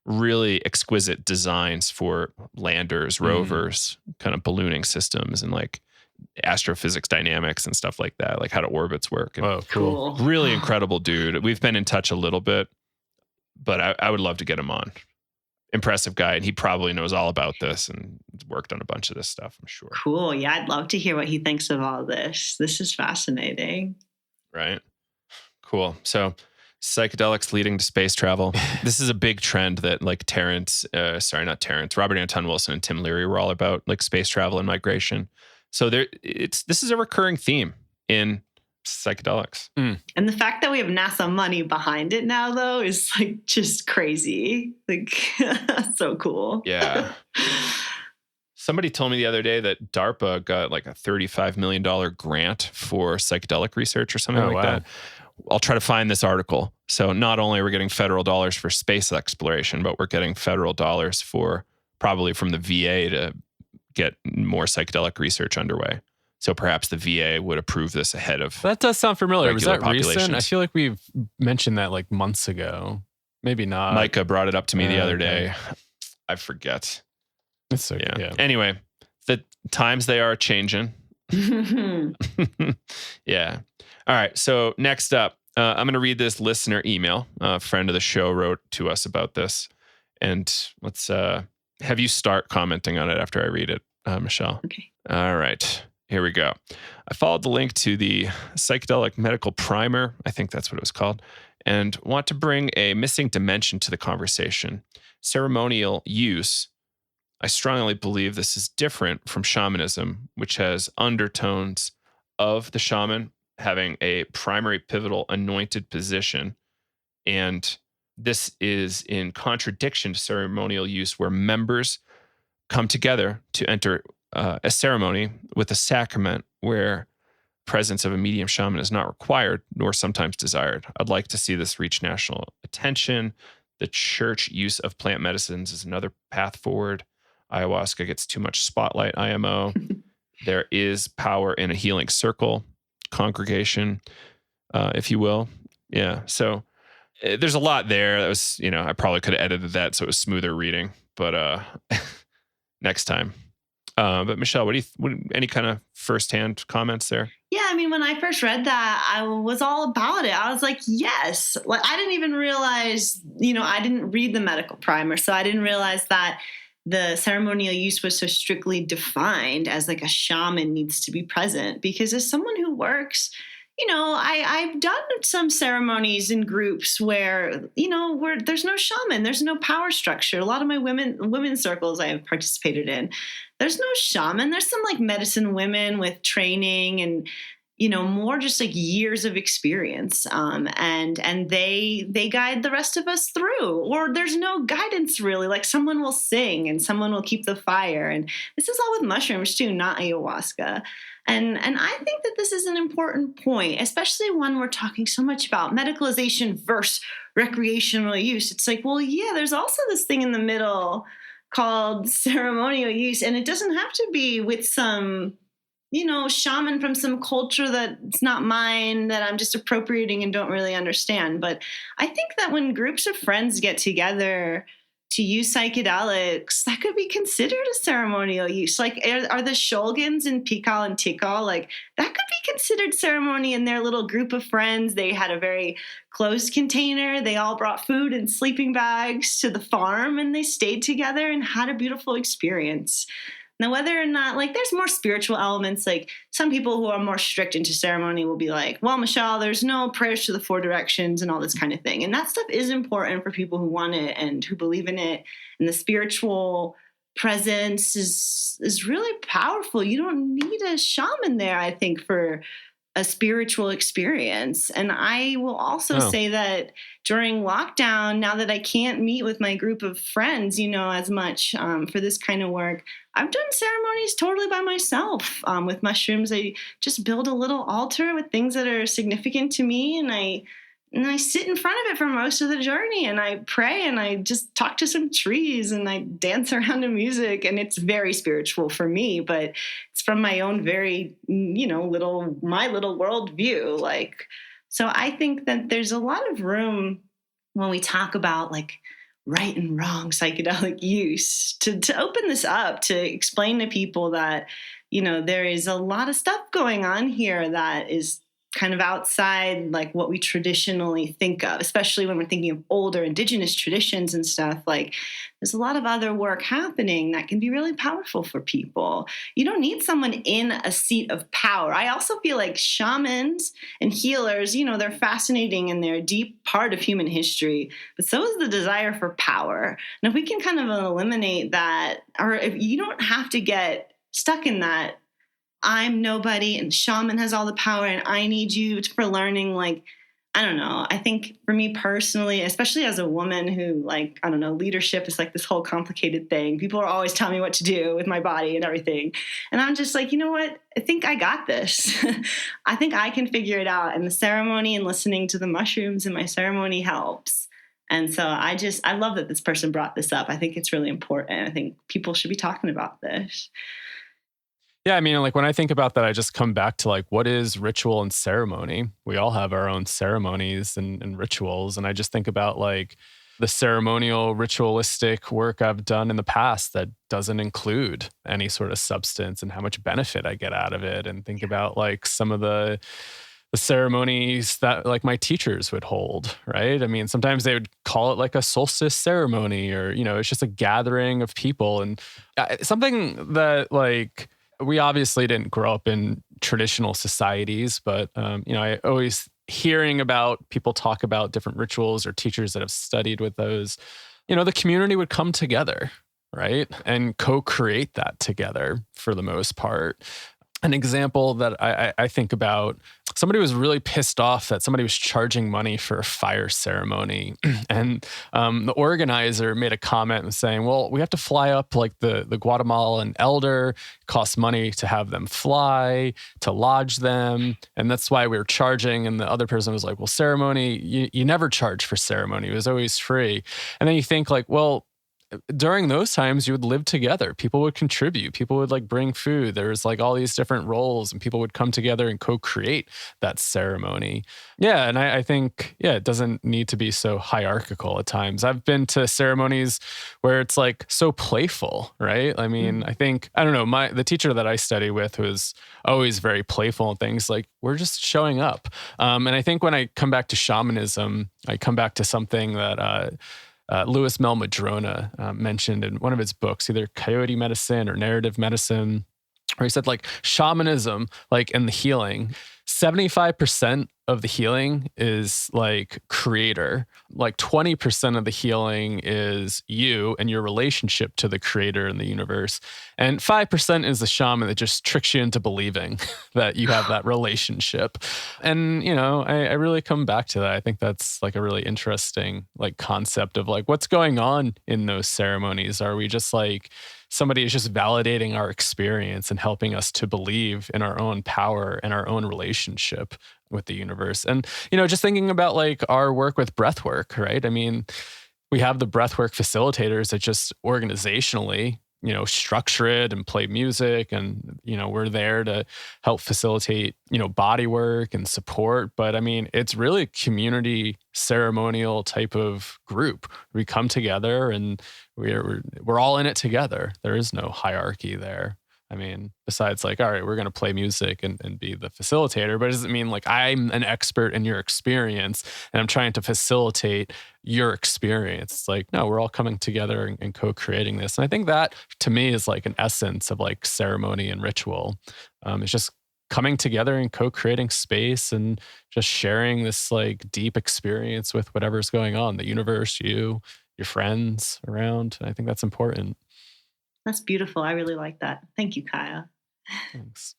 really exquisite designs for landers, rovers, kind of ballooning systems, and like astrophysics dynamics and stuff like that, like how do orbits work. And oh, cool. Really incredible dude. We've been in touch a little bit, but I would love to get him on. Impressive guy, and he probably knows all about this and worked on a bunch of this stuff, I'm sure. Cool. Yeah, I'd love to hear what he thinks of all this. This is fascinating. Right. Cool. So psychedelics leading to space travel. This is a big trend that like Robert Anton Wilson and Tim Leary were all about, like space travel and migration. So this is a recurring theme in psychedelics. And the fact that we have NASA money behind it now, though, is like just crazy. Like, so cool. Yeah. Somebody told me the other day that DARPA got like a $35 million grant for psychedelic research or something that. I'll try to find this article. So not only are we getting federal dollars for space exploration, but we're getting federal dollars probably from the VA to get more psychedelic research underway. So perhaps the VA would approve this ahead of. That does sound familiar. Was that recent? Populations. I feel like we've mentioned that like months ago. Maybe not. Micah brought it up to me the other day. I forget. It's so yeah. Anyway, the times they are changing. Yeah. All right. So next up, I'm going to read this listener email. A friend of the show wrote to us about this. And let's have you start commenting on it after I read it, Michelle. Okay. All right. Here we go. I followed the link to the psychedelic medical primer. I think that's what it was called. And want to bring a missing dimension to the conversation. Ceremonial use. I strongly believe this is different from shamanism, which has undertones of the shaman having a primary pivotal anointed position. And this is in contradiction to ceremonial use, where members come together to enter a ceremony with a sacrament where presence of a medium shaman is not required nor sometimes desired. I'd like to see this reach national attention. The church use of plant medicines is another path forward. Ayahuasca gets too much spotlight, IMO. There is power in a healing circle, congregation, if you will. Yeah. So there's a lot there. That was, I probably could have edited that so it was smoother reading, but next time. But Michelle, any kind of firsthand comments there? Yeah, I mean, when I first read that, I was all about it. I was like, yes. Like, I didn't even realize, I didn't read the medical primer, so I didn't realize that the ceremonial use was so strictly defined as like a shaman needs to be present. Because as someone who works, I've done some ceremonies in groups where there's no shaman, there's no power structure. A lot of my women's circles I have participated in, there's no shaman. There's some like medicine women with training and more just like years of experience, and they guide the rest of us through. Or there's no guidance really. Like someone will sing and someone will keep the fire. And this is all with mushrooms too, not ayahuasca. And I think that this is an important point, especially when we're talking so much about medicalization versus recreational use. It's like, well, yeah, there's also this thing in the middle called ceremonial use, and it doesn't have to be with some, shaman from some culture that's not mine, that I'm just appropriating and don't really understand. But I think that when groups of friends get together to use psychedelics, that could be considered a ceremonial use. Like, are the Shulgins in Pikal and Tikal, like, that could be considered ceremony in their little group of friends. They had a very closed container. They all brought food and sleeping bags to the farm, and they stayed together and had a beautiful experience. Now, whether or not, like, there's more spiritual elements, like some people who are more strict into ceremony will be like, well, Michelle, there's no prayers to the four directions and all this kind of thing. And that stuff is important for people who want it and who believe in it. And the spiritual presence is really powerful. You don't need a shaman there, I think, for a spiritual experience. And I will also say that during lockdown, now that I can't meet with my group of friends, as much for this kind of work, I've done ceremonies totally by myself with mushrooms. I just build a little altar with things that are significant to me, and I sit in front of it for most of the journey, and I pray, and I just talk to some trees, and I dance around to music. And it's very spiritual for me, but it's from my own very, my little worldview. Like, so I think that there's a lot of room when we talk about like right and wrong psychedelic use to open this up, to explain to people that, there is a lot of stuff going on here that is kind of outside like what we traditionally think of, especially when we're thinking of older indigenous traditions and stuff. Like, there's a lot of other work happening that can be really powerful for people. You don't need someone in a seat of power. I also feel like shamans and healers, they're fascinating and they're a deep part of human history, but so is the desire for power. And if we can kind of eliminate that, or if you don't have to get stuck in that, I'm nobody and the shaman has all the power and I need you for learning. Like, I don't know. I think for me personally, especially as a woman who, like, I don't know, leadership is like this whole complicated thing. People are always telling me what to do with my body and everything. And I'm just like, you know what? I think I got this. I think I can figure it out. And the ceremony and listening to the mushrooms in my ceremony helps. And so I love that this person brought this up. I think it's really important. I think people should be talking about this. Yeah, I mean, like when I think about that, I just come back to like, what is ritual and ceremony? We all have our own ceremonies and rituals. And I just think about like the ceremonial ritualistic work I've done in the past that doesn't include any sort of substance and how much benefit I get out of it. And think about like some of the ceremonies that like my teachers would hold, right? I mean, sometimes they would call it like a solstice ceremony or, it's just a gathering of people. And something that like, we obviously didn't grow up in traditional societies, but, I always hearing about people talk about different rituals or teachers that have studied with those, the community would come together, right? And co-create that together for the most part. An example that I think about, somebody was really pissed off that somebody was charging money for a fire ceremony. And the organizer made a comment saying, well, we have to fly up like the Guatemalan elder. It costs money to have them fly, to lodge them. And that's why we were charging. And the other person was like, well, ceremony, you never charge for ceremony. It was always free. And then you think like, well, during those times you would live together. People would contribute. People would like bring food. There's like all these different roles and people would come together and co-create that ceremony. Yeah. And I think, yeah, it doesn't need to be so hierarchical at times. I've been to ceremonies where it's like so playful, right? I mean, I think, I don't know, the teacher that I study with was always very playful and things like, we're just showing up. And I think when I come back to shamanism, I come back to something that Louis Mel Madrona mentioned in one of his books, either Coyote Medicine or Narrative Medicine, where he said like shamanism, like in the healing, 75% of the healing is like creator, like 20% of the healing is you and your relationship to the creator and the universe. And 5% is the shaman that just tricks you into believing that you have that relationship. And, you know, I really come back to that. I think that's like a really interesting like concept of like what's going on in those ceremonies. Are we just like somebody is just validating our experience and helping us to believe in our own power and our own relationship with the universe? And, you know, just thinking about like our work with breath work, right? I mean, we have the breathwork facilitators that just organizationally, you know, structure it and play music. And, you know, we're there to help facilitate, you know, body work and support. But I mean, it's really a community ceremonial type of group. We come together and we're all in it together. There is no hierarchy there. I mean, besides like, all right, we're going to play music and be the facilitator, but it doesn't mean like I'm an expert in your experience and I'm trying to facilitate your experience. It's like, no, we're all coming together and co-creating this. And I think that to me is like an essence of like ceremony and ritual. It's just coming together and co-creating space and just sharing this like deep experience with whatever's going on, the universe, you, your friends around. I think that's important. That's beautiful. I really like that. Thank you, Kaya. Thanks.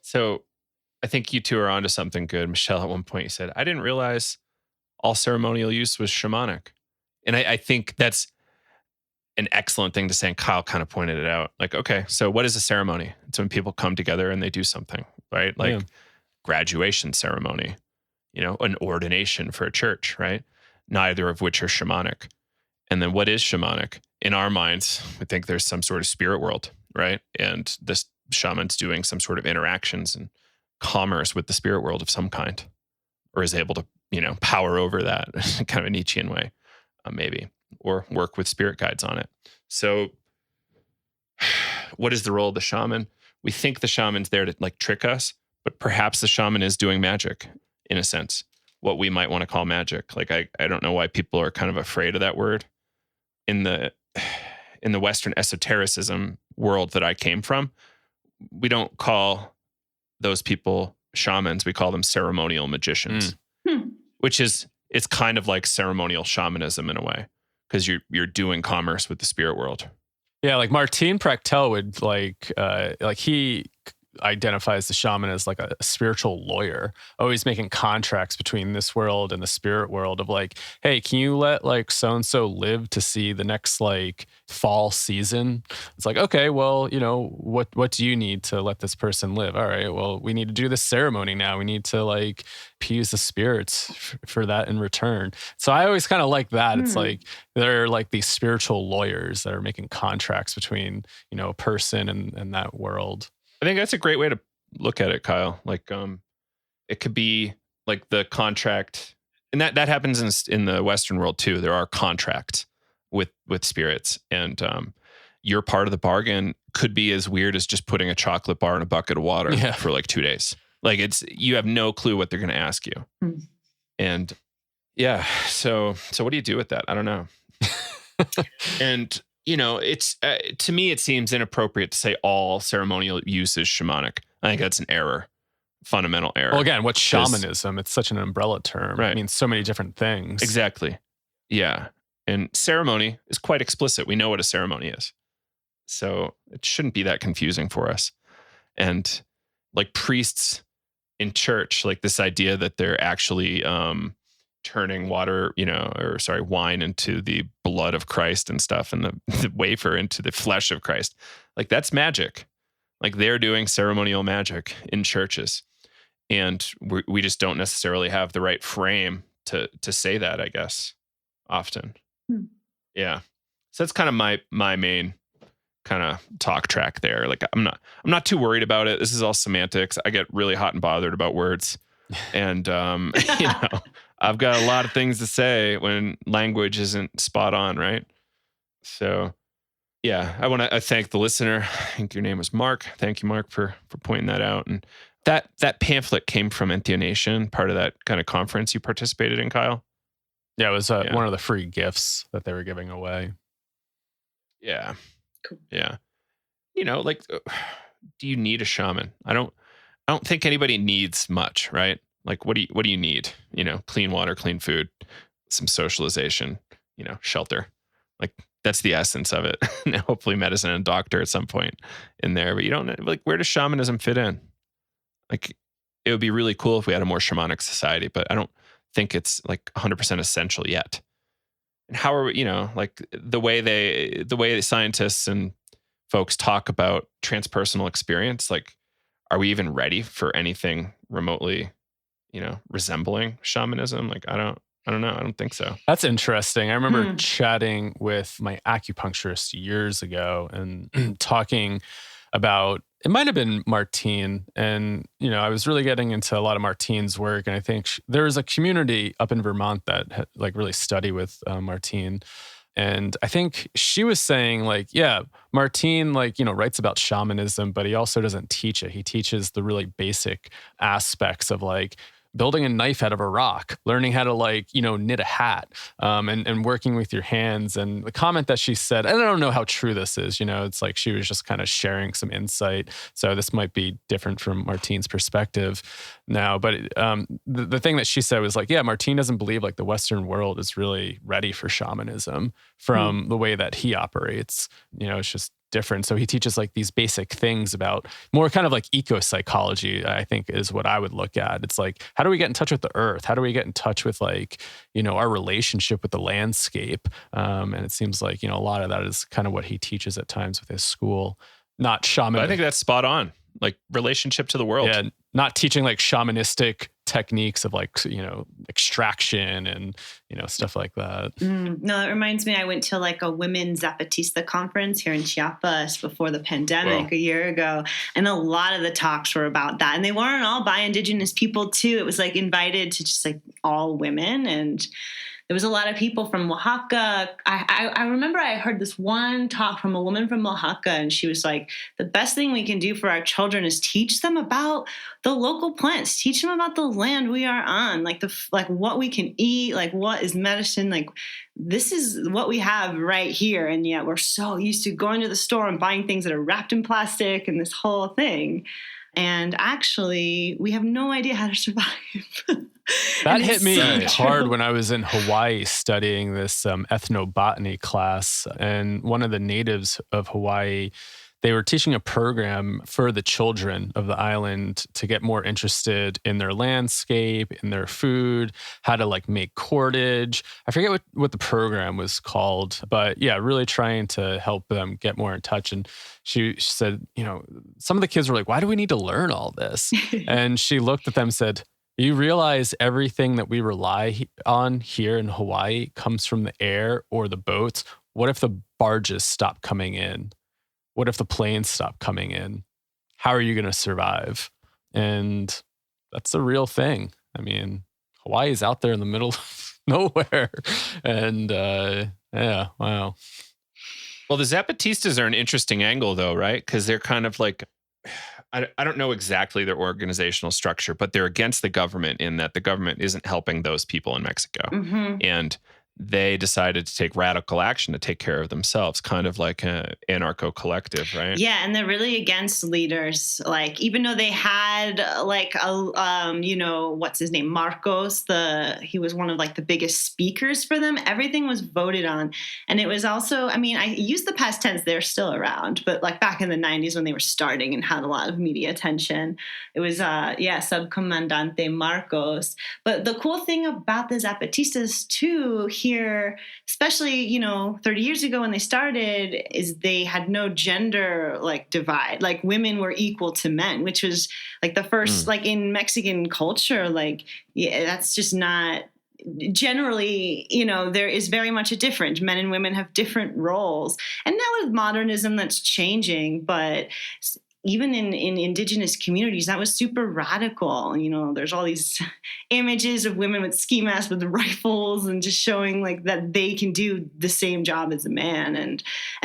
So I think you two are onto something good. Michelle, at one point you said, I didn't realize all ceremonial use was shamanic. And I think that's an excellent thing to say. And Kyle kind of pointed it out. Like, okay, so what is a ceremony? It's when people come together and they do something, right? Like graduation ceremony, you know, an ordination for a church, right? Neither of which are shamanic. And then what is shamanic? In our minds, we think there's some sort of spirit world, right? And this shaman's doing some sort of interactions and commerce with the spirit world of some kind, or is able to, you know, power over that kind of a Nietzschean way, maybe, or work with spirit guides on it. So what is the role of the shaman? We think the shaman's there to like trick us, but perhaps the shaman is doing magic in a sense, what we might want to call magic. Like, I don't know why people are kind of afraid of that word. In the Western esotericism world that I came from, we don't call those people shamans. We call them ceremonial magicians, which is, it's kind of like ceremonial shamanism in a way, because you're doing commerce with the spirit world. Yeah, like Martin Prachtel would like he identifies the shaman as like a spiritual lawyer, always making contracts between this world and the spirit world of like, hey, can you let like so-and-so live to see the next like fall season? It's like, okay, well, you know, what do you need to let this person live? All right, well, we need to do this ceremony now. We need to like appease the spirits for that in return. So I always kind of like that. It's like, they're like these spiritual lawyers that are making contracts between, you know, a person and that world. I think that's a great way to look at it, Kyle. Like, it could be like the contract, and that happens in the Western world too. There are contracts with spirits, and your part of the bargain could be as weird as just putting a chocolate bar in a bucket of water for like 2 days. Like, you have no clue what they're going to ask you. And yeah, so what do you do with that? I don't know. And you know, it's to me, it seems inappropriate to say all ceremonial use is shamanic. I think that's an error, fundamental error. Well, again, what's shamanism? It's such an umbrella term. Right. It means so many different things. Exactly. Yeah. And ceremony is quite explicit. We know what a ceremony is. So it shouldn't be that confusing for us. And like priests in church, like this idea that they're actually turning wine into the blood of Christ and stuff, and the wafer into the flesh of Christ. Like, that's magic. Like, they're doing ceremonial magic in churches. And we just don't necessarily have the right frame to say that, I guess, often. Yeah. So that's kind of my main kind of talk track there. Like I'm not too worried about it. This is all semantics. I get really hot and bothered about words. And I've got a lot of things to say when language isn't spot on, right? So yeah, I want to thank the listener. I think your name was Mark. Thank you, Mark, for pointing that out. And that pamphlet came from Entheonation, part of that kind of conference you participated in, Kyle. Yeah, it was one of the free gifts that they were giving away. Yeah. Cool. Yeah. Like, do you need a shaman? I don't think anybody needs much, right? Like, what do you need? Clean water, clean food, some socialization, shelter. Like, that's the essence of it. Hopefully medicine and doctor at some point in there, but you don't like, where does shamanism fit in? Like, it would be really cool if we had a more shamanic society, but I don't think it's like 100% essential yet. And how are we, like the way the scientists and folks talk about transpersonal experience, like, are we even ready for anything remotely, resembling shamanism? Like, I don't know. I don't think so. That's interesting. I remember chatting with my acupuncturist years ago and talking about, it might have been Martine. And, I was really getting into a lot of Martine's work. And I think there was a community up in Vermont that had, like, really study with Martine. And I think she was saying, like, yeah, Martine, like, writes about shamanism, but he also doesn't teach it. He teaches the really basic aspects of, like, building a knife out of a rock, learning how to, like, knit a hat, and working with your hands. And the comment that she said, and I don't know how true this is, it's like she was just kind of sharing some insight. So this might be different from Martine's perspective now. But the thing that she said was like, yeah, Martine doesn't believe like the Western world is really ready for shamanism from the way that he operates. It's just different. So he teaches like these basic things about more kind of like eco-psychology, I think, is what I would look at. It's like, how do we get in touch with the earth? How do we get in touch with, like, our relationship with the landscape? And it seems like, a lot of that is kind of what he teaches at times with his school. Not shaman. But I think that's spot on. Like, relationship to the world. Yeah. Not teaching like shamanistic techniques of, like, extraction and, stuff like that. No, that reminds me, I went to like a women's Zapatista conference here in Chiapas before the pandemic a year ago. And a lot of the talks were about that. And they weren't all by Indigenous people too. It was like invited to just like all women. And there was a lot of people from Oaxaca. I remember I heard this one talk from a woman from Oaxaca, and she was like, the best thing we can do for our children is teach them about the local plants, teach them about the land we are on, like what we can eat, like what is medicine, like this is what we have right here. And yet we're so used to going to the store and buying things that are wrapped in plastic and this whole thing. And actually, we have no idea how to survive. That hit me hard when I was in Hawaii studying this ethnobotany class. And one of the natives of Hawaii, they were teaching a program for the children of the island to get more interested in their landscape, in their food, how to like make cordage. I forget what the program was called, but yeah, really trying to help them get more in touch. And she said, some of the kids were like, why do we need to learn all this? And she looked at them and said, you realize everything that we rely on here in Hawaii comes from the air or the boats. What if the barges stop coming in? What if the planes stop coming in? How are you going to survive? And that's a real thing. I mean, Hawaii is out there in the middle of nowhere. And yeah, wow. Well, the Zapatistas are an interesting angle though, right? Because they're kind of like, I don't know exactly their organizational structure, but they're against the government in that the government isn't helping those people in Mexico. Mm-hmm. And they decided to take radical action to take care of themselves, kind of like an anarcho-collective, right? Yeah, and they're really against leaders. Like, even though they had like what's his name, Marcos, he was one of like the biggest speakers for them. Everything was voted on, and it was also, I mean, I use the past tense; they're still around, but like back in the '90s when they were starting and had a lot of media attention, it was Subcomandante Marcos. But the cool thing about the Zapatistas too, here, especially, 30 years ago when they started, is they had no gender like divide. Like women were equal to men, which was like the first, like in Mexican culture, like, yeah, that's just not, generally, there is very much a difference. Men and women have different roles. And now with modernism, that's changing. But even in indigenous communities, that was super radical. There's all these images of women with ski masks with rifles and just showing like that they can do the same job as a man. And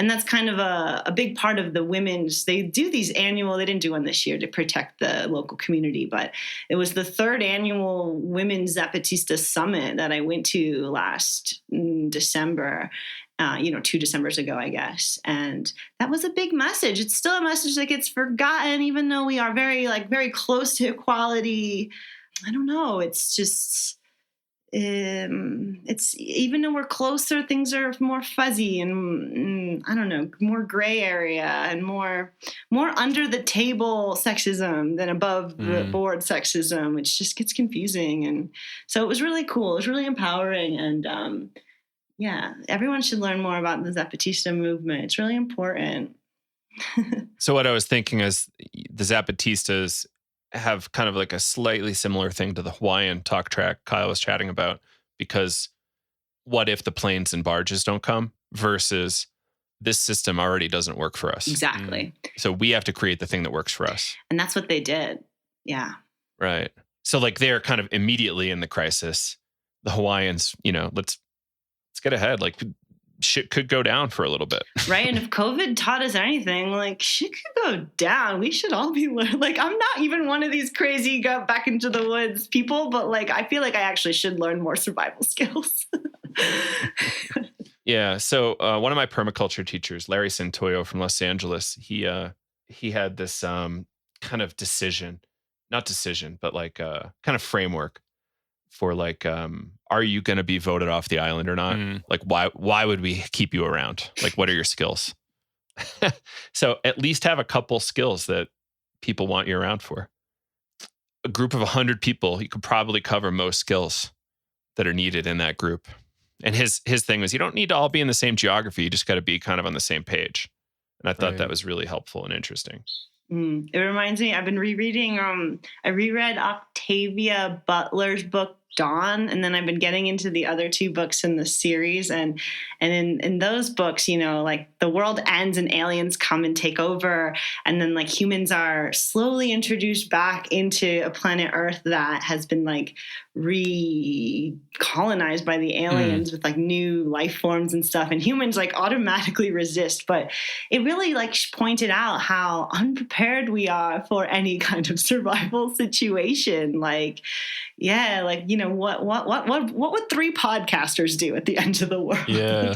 that's kind of a big part of the women's, they do these annual, they didn't do one this year to protect the local community, but it was the 3rd annual Women's Zapatistas Summit that I went to last December. 2 Decembers ago, I guess. And that was a big message. It's still a message that gets forgotten, even though we are very close to equality. I don't know. It's just, it's even though we're closer, things are more fuzzy and I don't know, more gray area and more under the table sexism than above the board sexism, which just gets confusing. And so it was really cool. It was really empowering. And, yeah, everyone should learn more about the Zapatista movement. It's really important. So what I was thinking is the Zapatistas have kind of like a slightly similar thing to the Hawaiian talk track Kyle was chatting about, because what if the planes and barges don't come versus this system already doesn't work for us. Exactly. So we have to create the thing that works for us. And that's what they did. Yeah. Right. So like they're kind of immediately in the crisis. The Hawaiians, let's get ahead. Like shit could go down for a little bit. Right. And if COVID taught us anything, like shit could go down. We should all be like, I'm not even one of these crazy go back into the woods people, but like, I feel like I actually should learn more survival skills. Yeah. So one of my permaculture teachers, Larry Santoyo from Los Angeles, he had this kind of but like kind of framework for like, are you going to be voted off the island or not? Like, why would we keep you around? Like, what are your skills? So at least have a couple skills that people want you around for. A group of 100 people, you could probably cover most skills that are needed in that group. And his thing was, you don't need to all be in the same geography. You just got to be kind of on the same page. And I thought that was really helpful and interesting. It reminds me, I've been rereading, I reread Octavia Butler's book, Dawn, and then I've been getting into the other 2 books in the series. And in those books, like the world ends and aliens come and take over. And then like humans are slowly introduced back into a planet Earth that has been like recolonized by the aliens with like new life forms and stuff. And humans like automatically resist. But it really like pointed out how unprepared we are for any kind of survival situation. Like, yeah, like, what would 3 podcasters do at the end of the world? Yeah.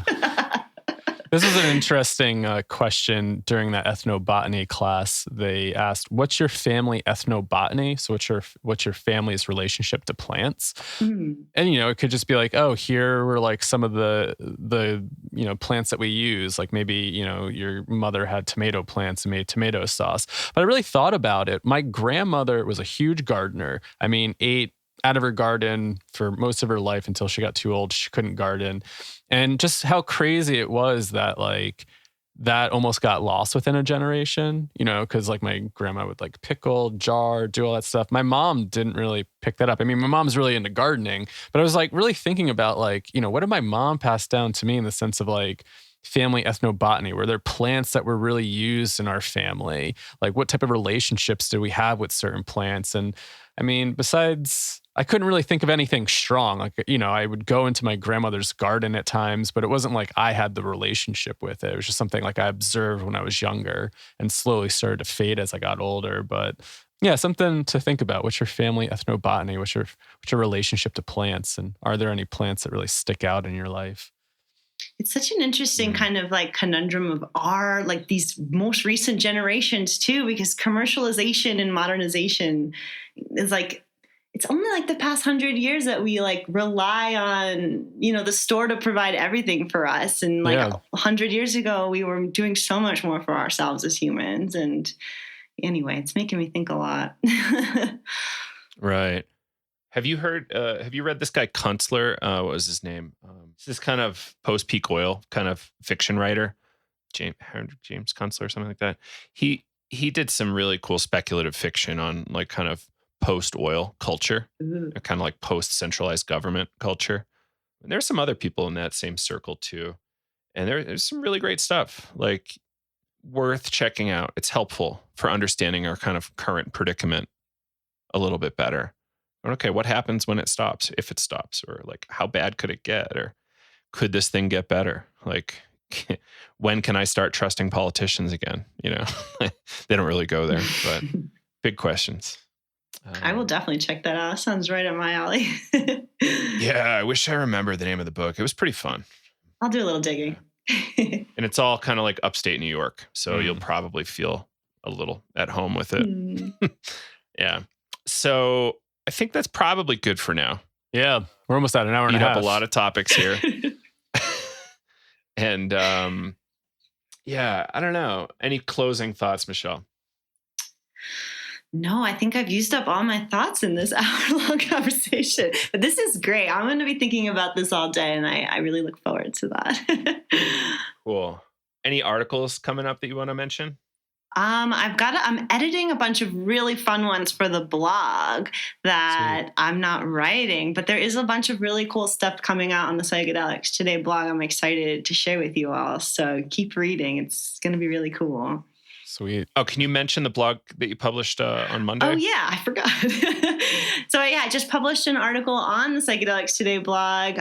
This is an interesting question during that ethnobotany class. They asked, what's your family ethnobotany? So what's your family's relationship to plants? And, it could just be like, oh, here were like some of the plants that we use. Like maybe, your mother had tomato plants and made tomato sauce. But I really thought about it. My grandmother was a huge gardener. I mean, ate out of her garden for most of her life until she got too old. She couldn't garden. And just how crazy it was that like that almost got lost within a generation, because like my grandma would like pickle, jar, do all that stuff. My mom didn't really pick that up. I mean, my mom's really into gardening, but I was like really thinking about like, what did my mom pass down to me in the sense of like family ethnobotany? Were there plants that were really used in our family? Like what type of relationships did we have with certain plants? And I mean, besides, I couldn't really think of anything strong. Like, I would go into my grandmother's garden at times, but it wasn't like I had the relationship with it. It was just something like I observed when I was younger and slowly started to fade as I got older. But yeah, something to think about. What's your family ethnobotany? What's your relationship to plants? And are there any plants that really stick out in your life? It's such an interesting kind of like conundrum of our, like these most recent generations too, because commercialization and modernization is like, it's only like the past 100 years that we like rely on, the store to provide everything for us. And like 100 years ago, we were doing so much more for ourselves as humans. And anyway, it's making me think a lot. Right. Have you read this guy Kunstler? What was his name? This kind of post-peak oil kind of fiction writer, James Kunstler or something like that. He did some really cool speculative fiction on like kind of post-oil culture, Ooh. kind of like post-centralized government culture. And there's some other people in that same circle too. And there's some really great stuff, like worth checking out. It's helpful for understanding our kind of current predicament a little bit better. Okay, what happens when it stops, if it stops, or like how bad could it get, or could this thing get better? Like, when can I start trusting politicians again? You know, they don't really go there, but big questions. I will definitely check that out. Sounds right up my alley. Yeah, I wish I remember the name of the book. It was pretty fun. I'll do a little digging. And it's all kind of like upstate New York, so you'll probably feel a little at home with it. Yeah. So I think that's probably good for now. Yeah, we're almost at an hour and a half. Up a lot of topics here. And yeah, I don't know. Any closing thoughts, Michelle? No, I think I've used up all my thoughts in this hour-long conversation. But this is great. I'm going to be thinking about this all day, and I really look forward to that. Cool. Any articles coming up that you want to mention? I'm editing a bunch of really fun ones for the blog that Sweet. I'm not writing, but there is a bunch of really cool stuff coming out on the Psychedelics Today blog. I'm excited to share with you all. So keep reading. It's going to be really cool. Sweet. Oh, can you mention the blog that you published on Monday? Oh, yeah, I forgot. So, yeah, I just published an article on the Psychedelics Today blog,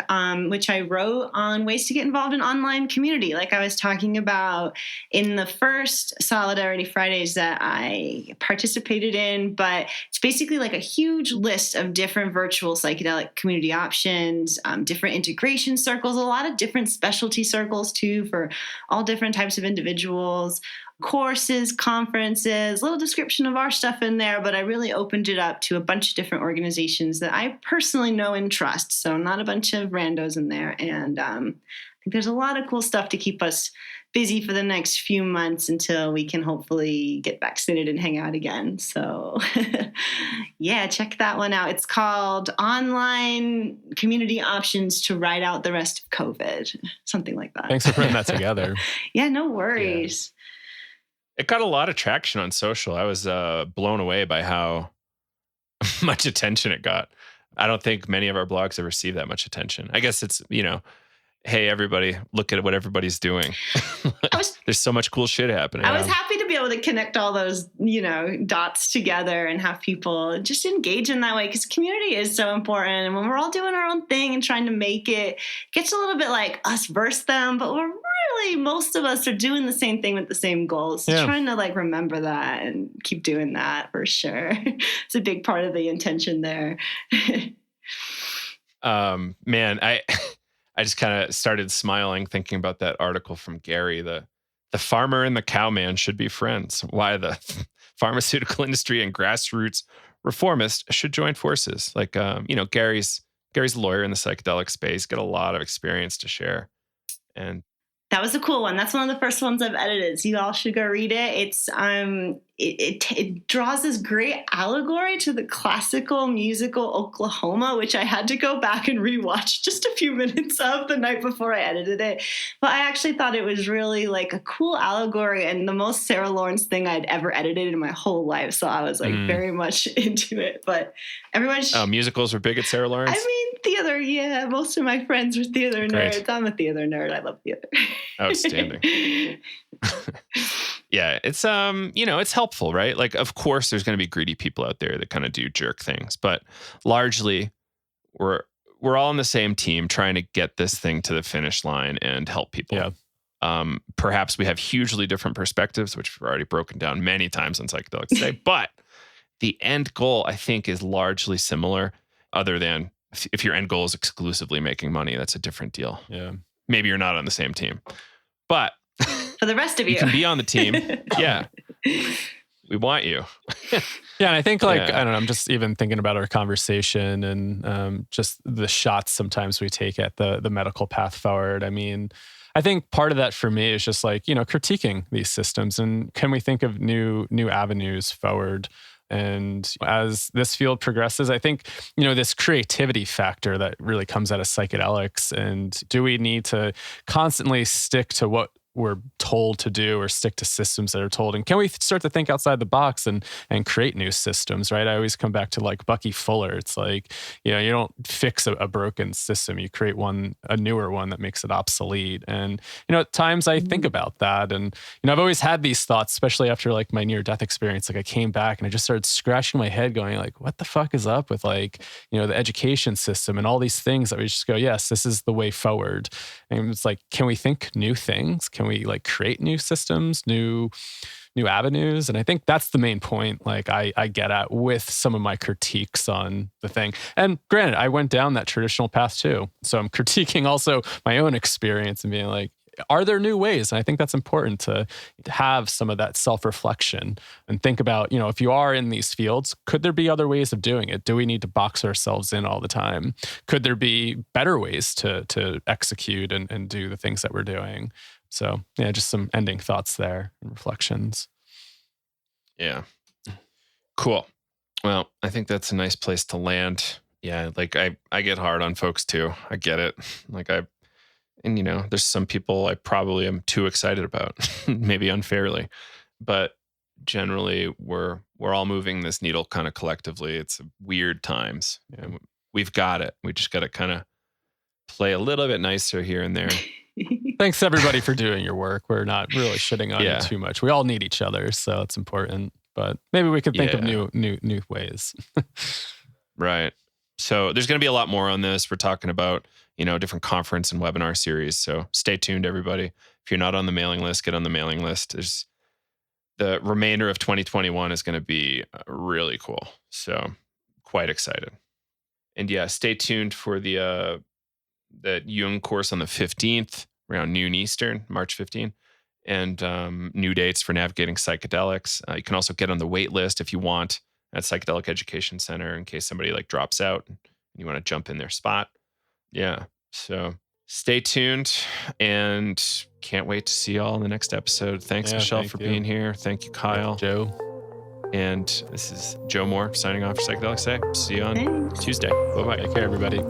which I wrote on ways to get involved in online community, like I was talking about in the first Solidarity Fridays that I participated in. But it's basically like a huge list of different virtual psychedelic community options, different integration circles, a lot of different specialty circles, too, for all different types of individuals. Courses, conferences, little description of our stuff in there, but I really opened it up to a bunch of different organizations that I personally know and trust. So not a bunch of randos in there. And I think there's a lot of cool stuff to keep us busy for the next few months until we can hopefully get vaccinated and hang out again. So yeah, check that one out. It's called Online Community Options to Ride Out the Rest of COVID, something like that. Thanks for putting that together. Yeah, no worries. Yeah. It got a lot of traction on social. I was blown away by how much attention it got. I don't think many of our blogs have received that much attention. I guess it's, hey, everybody, look at what everybody's doing. There's so much cool shit happening. I was happy to be able to connect all those, dots together and have people just engage in that way, because community is so important. And when we're all doing our own thing and trying to make it, it gets a little bit like us versus them, but most of us are doing the same thing with the same goals. So trying to remember that and keep doing that for sure. It's a big part of the intention there. Man, I just kind of started smiling thinking about that article from Gary. The farmer and the cowman should be friends. Why the pharmaceutical industry and grassroots reformists should join forces. Gary's a lawyer in the psychedelic space, got a lot of experience to share. And that was a cool one. That's one of the first ones I've edited. So you all should go read it. It's it draws this great allegory to the classical musical Oklahoma, which I had to go back and rewatch just a few minutes of the night before I edited it. But I actually thought it was really a cool allegory and the most Sarah Lawrence thing I'd ever edited in my whole life. So I was very much into it. But everyone, musicals were big at Sarah Lawrence. I mean, theater. Yeah, most of my friends were theater nerds. I'm a theater nerd. I love theater. Outstanding. Yeah, it's it's helpful, right? Of course there's going to be greedy people out there that kind of do jerk things, but largely we're all on the same team trying to get this thing to the finish line and help people. Yeah. Perhaps we have hugely different perspectives, which we've already broken down many times on Psychedelics Today, but the end goal I think is largely similar, other than if your end goal is exclusively making money, that's a different deal. Yeah. Maybe you're not on the same team, but for the rest of you can be on the team. Yeah. We want you. Yeah. And I think I don't know, I'm just even thinking about our conversation and just the shots sometimes we take at the medical path forward. I mean, I think part of that for me is just critiquing these systems and can we think of new avenues forward? And as this field progresses, I think, this creativity factor that really comes out of psychedelics, and do we need to constantly stick to what we're told to do or stick to systems that are told? And can we start to think outside the box and create new systems, right? I always come back to like Bucky Fuller. It's like, you know, you don't fix a broken system. You create a newer one that makes it obsolete. And, you know, at times I think about that. And, you know, I've always had these thoughts, especially after like my near-death experience. Like I came back and I just started scratching my head going like, what the fuck is up with like, you know, the education system and all these things that we just go, yes, this is the way forward. And it's like, can we think new things? Can we like create new systems, new avenues? And I think that's the main point like I get at with some of my critiques on the thing. And granted, I went down that traditional path too. So I'm critiquing also my own experience and being like, are there new ways? And I think that's important to have some of that self-reflection and think about, you know, if you are in these fields, could there be other ways of doing it? Do we need to box ourselves in all the time? Could there be better ways to execute and do the things that we're doing? So yeah, just some ending thoughts there and reflections. Yeah. Cool. Well, I think that's a nice place to land. Yeah. Like I get hard on folks too. I get it. Like and you know, there's some people I probably am too excited about, maybe unfairly, but generally we're all moving this needle kind of collectively. It's weird times. And we've got it. We just got to kind of play a little bit nicer here and there. Thanks everybody for doing your work. We're not really shitting on you too much. We all need each other, so it's important. But maybe we could think of new ways. Right. So there's going to be a lot more on this. We're talking about, you know, different conference and webinar series. So stay tuned, everybody. If you're not on the mailing list, get on the mailing list. There's the remainder of 2021 is going to be really cool. So quite excited. And yeah, stay tuned for the Jung course on the 15th around noon Eastern, March 15th, and new dates for navigating psychedelics. You can also get on the wait list if you want at Psychedelic Education Center in case somebody like drops out and you want to jump in their spot. Yeah. So stay tuned and can't wait to see y'all in the next episode. Thanks, Michelle, for being here. Thank you, Kyle. Joe. And this is Joe Moore signing off for Psychedelic Say. See you on Tuesday. Bye-bye. Take care, everybody.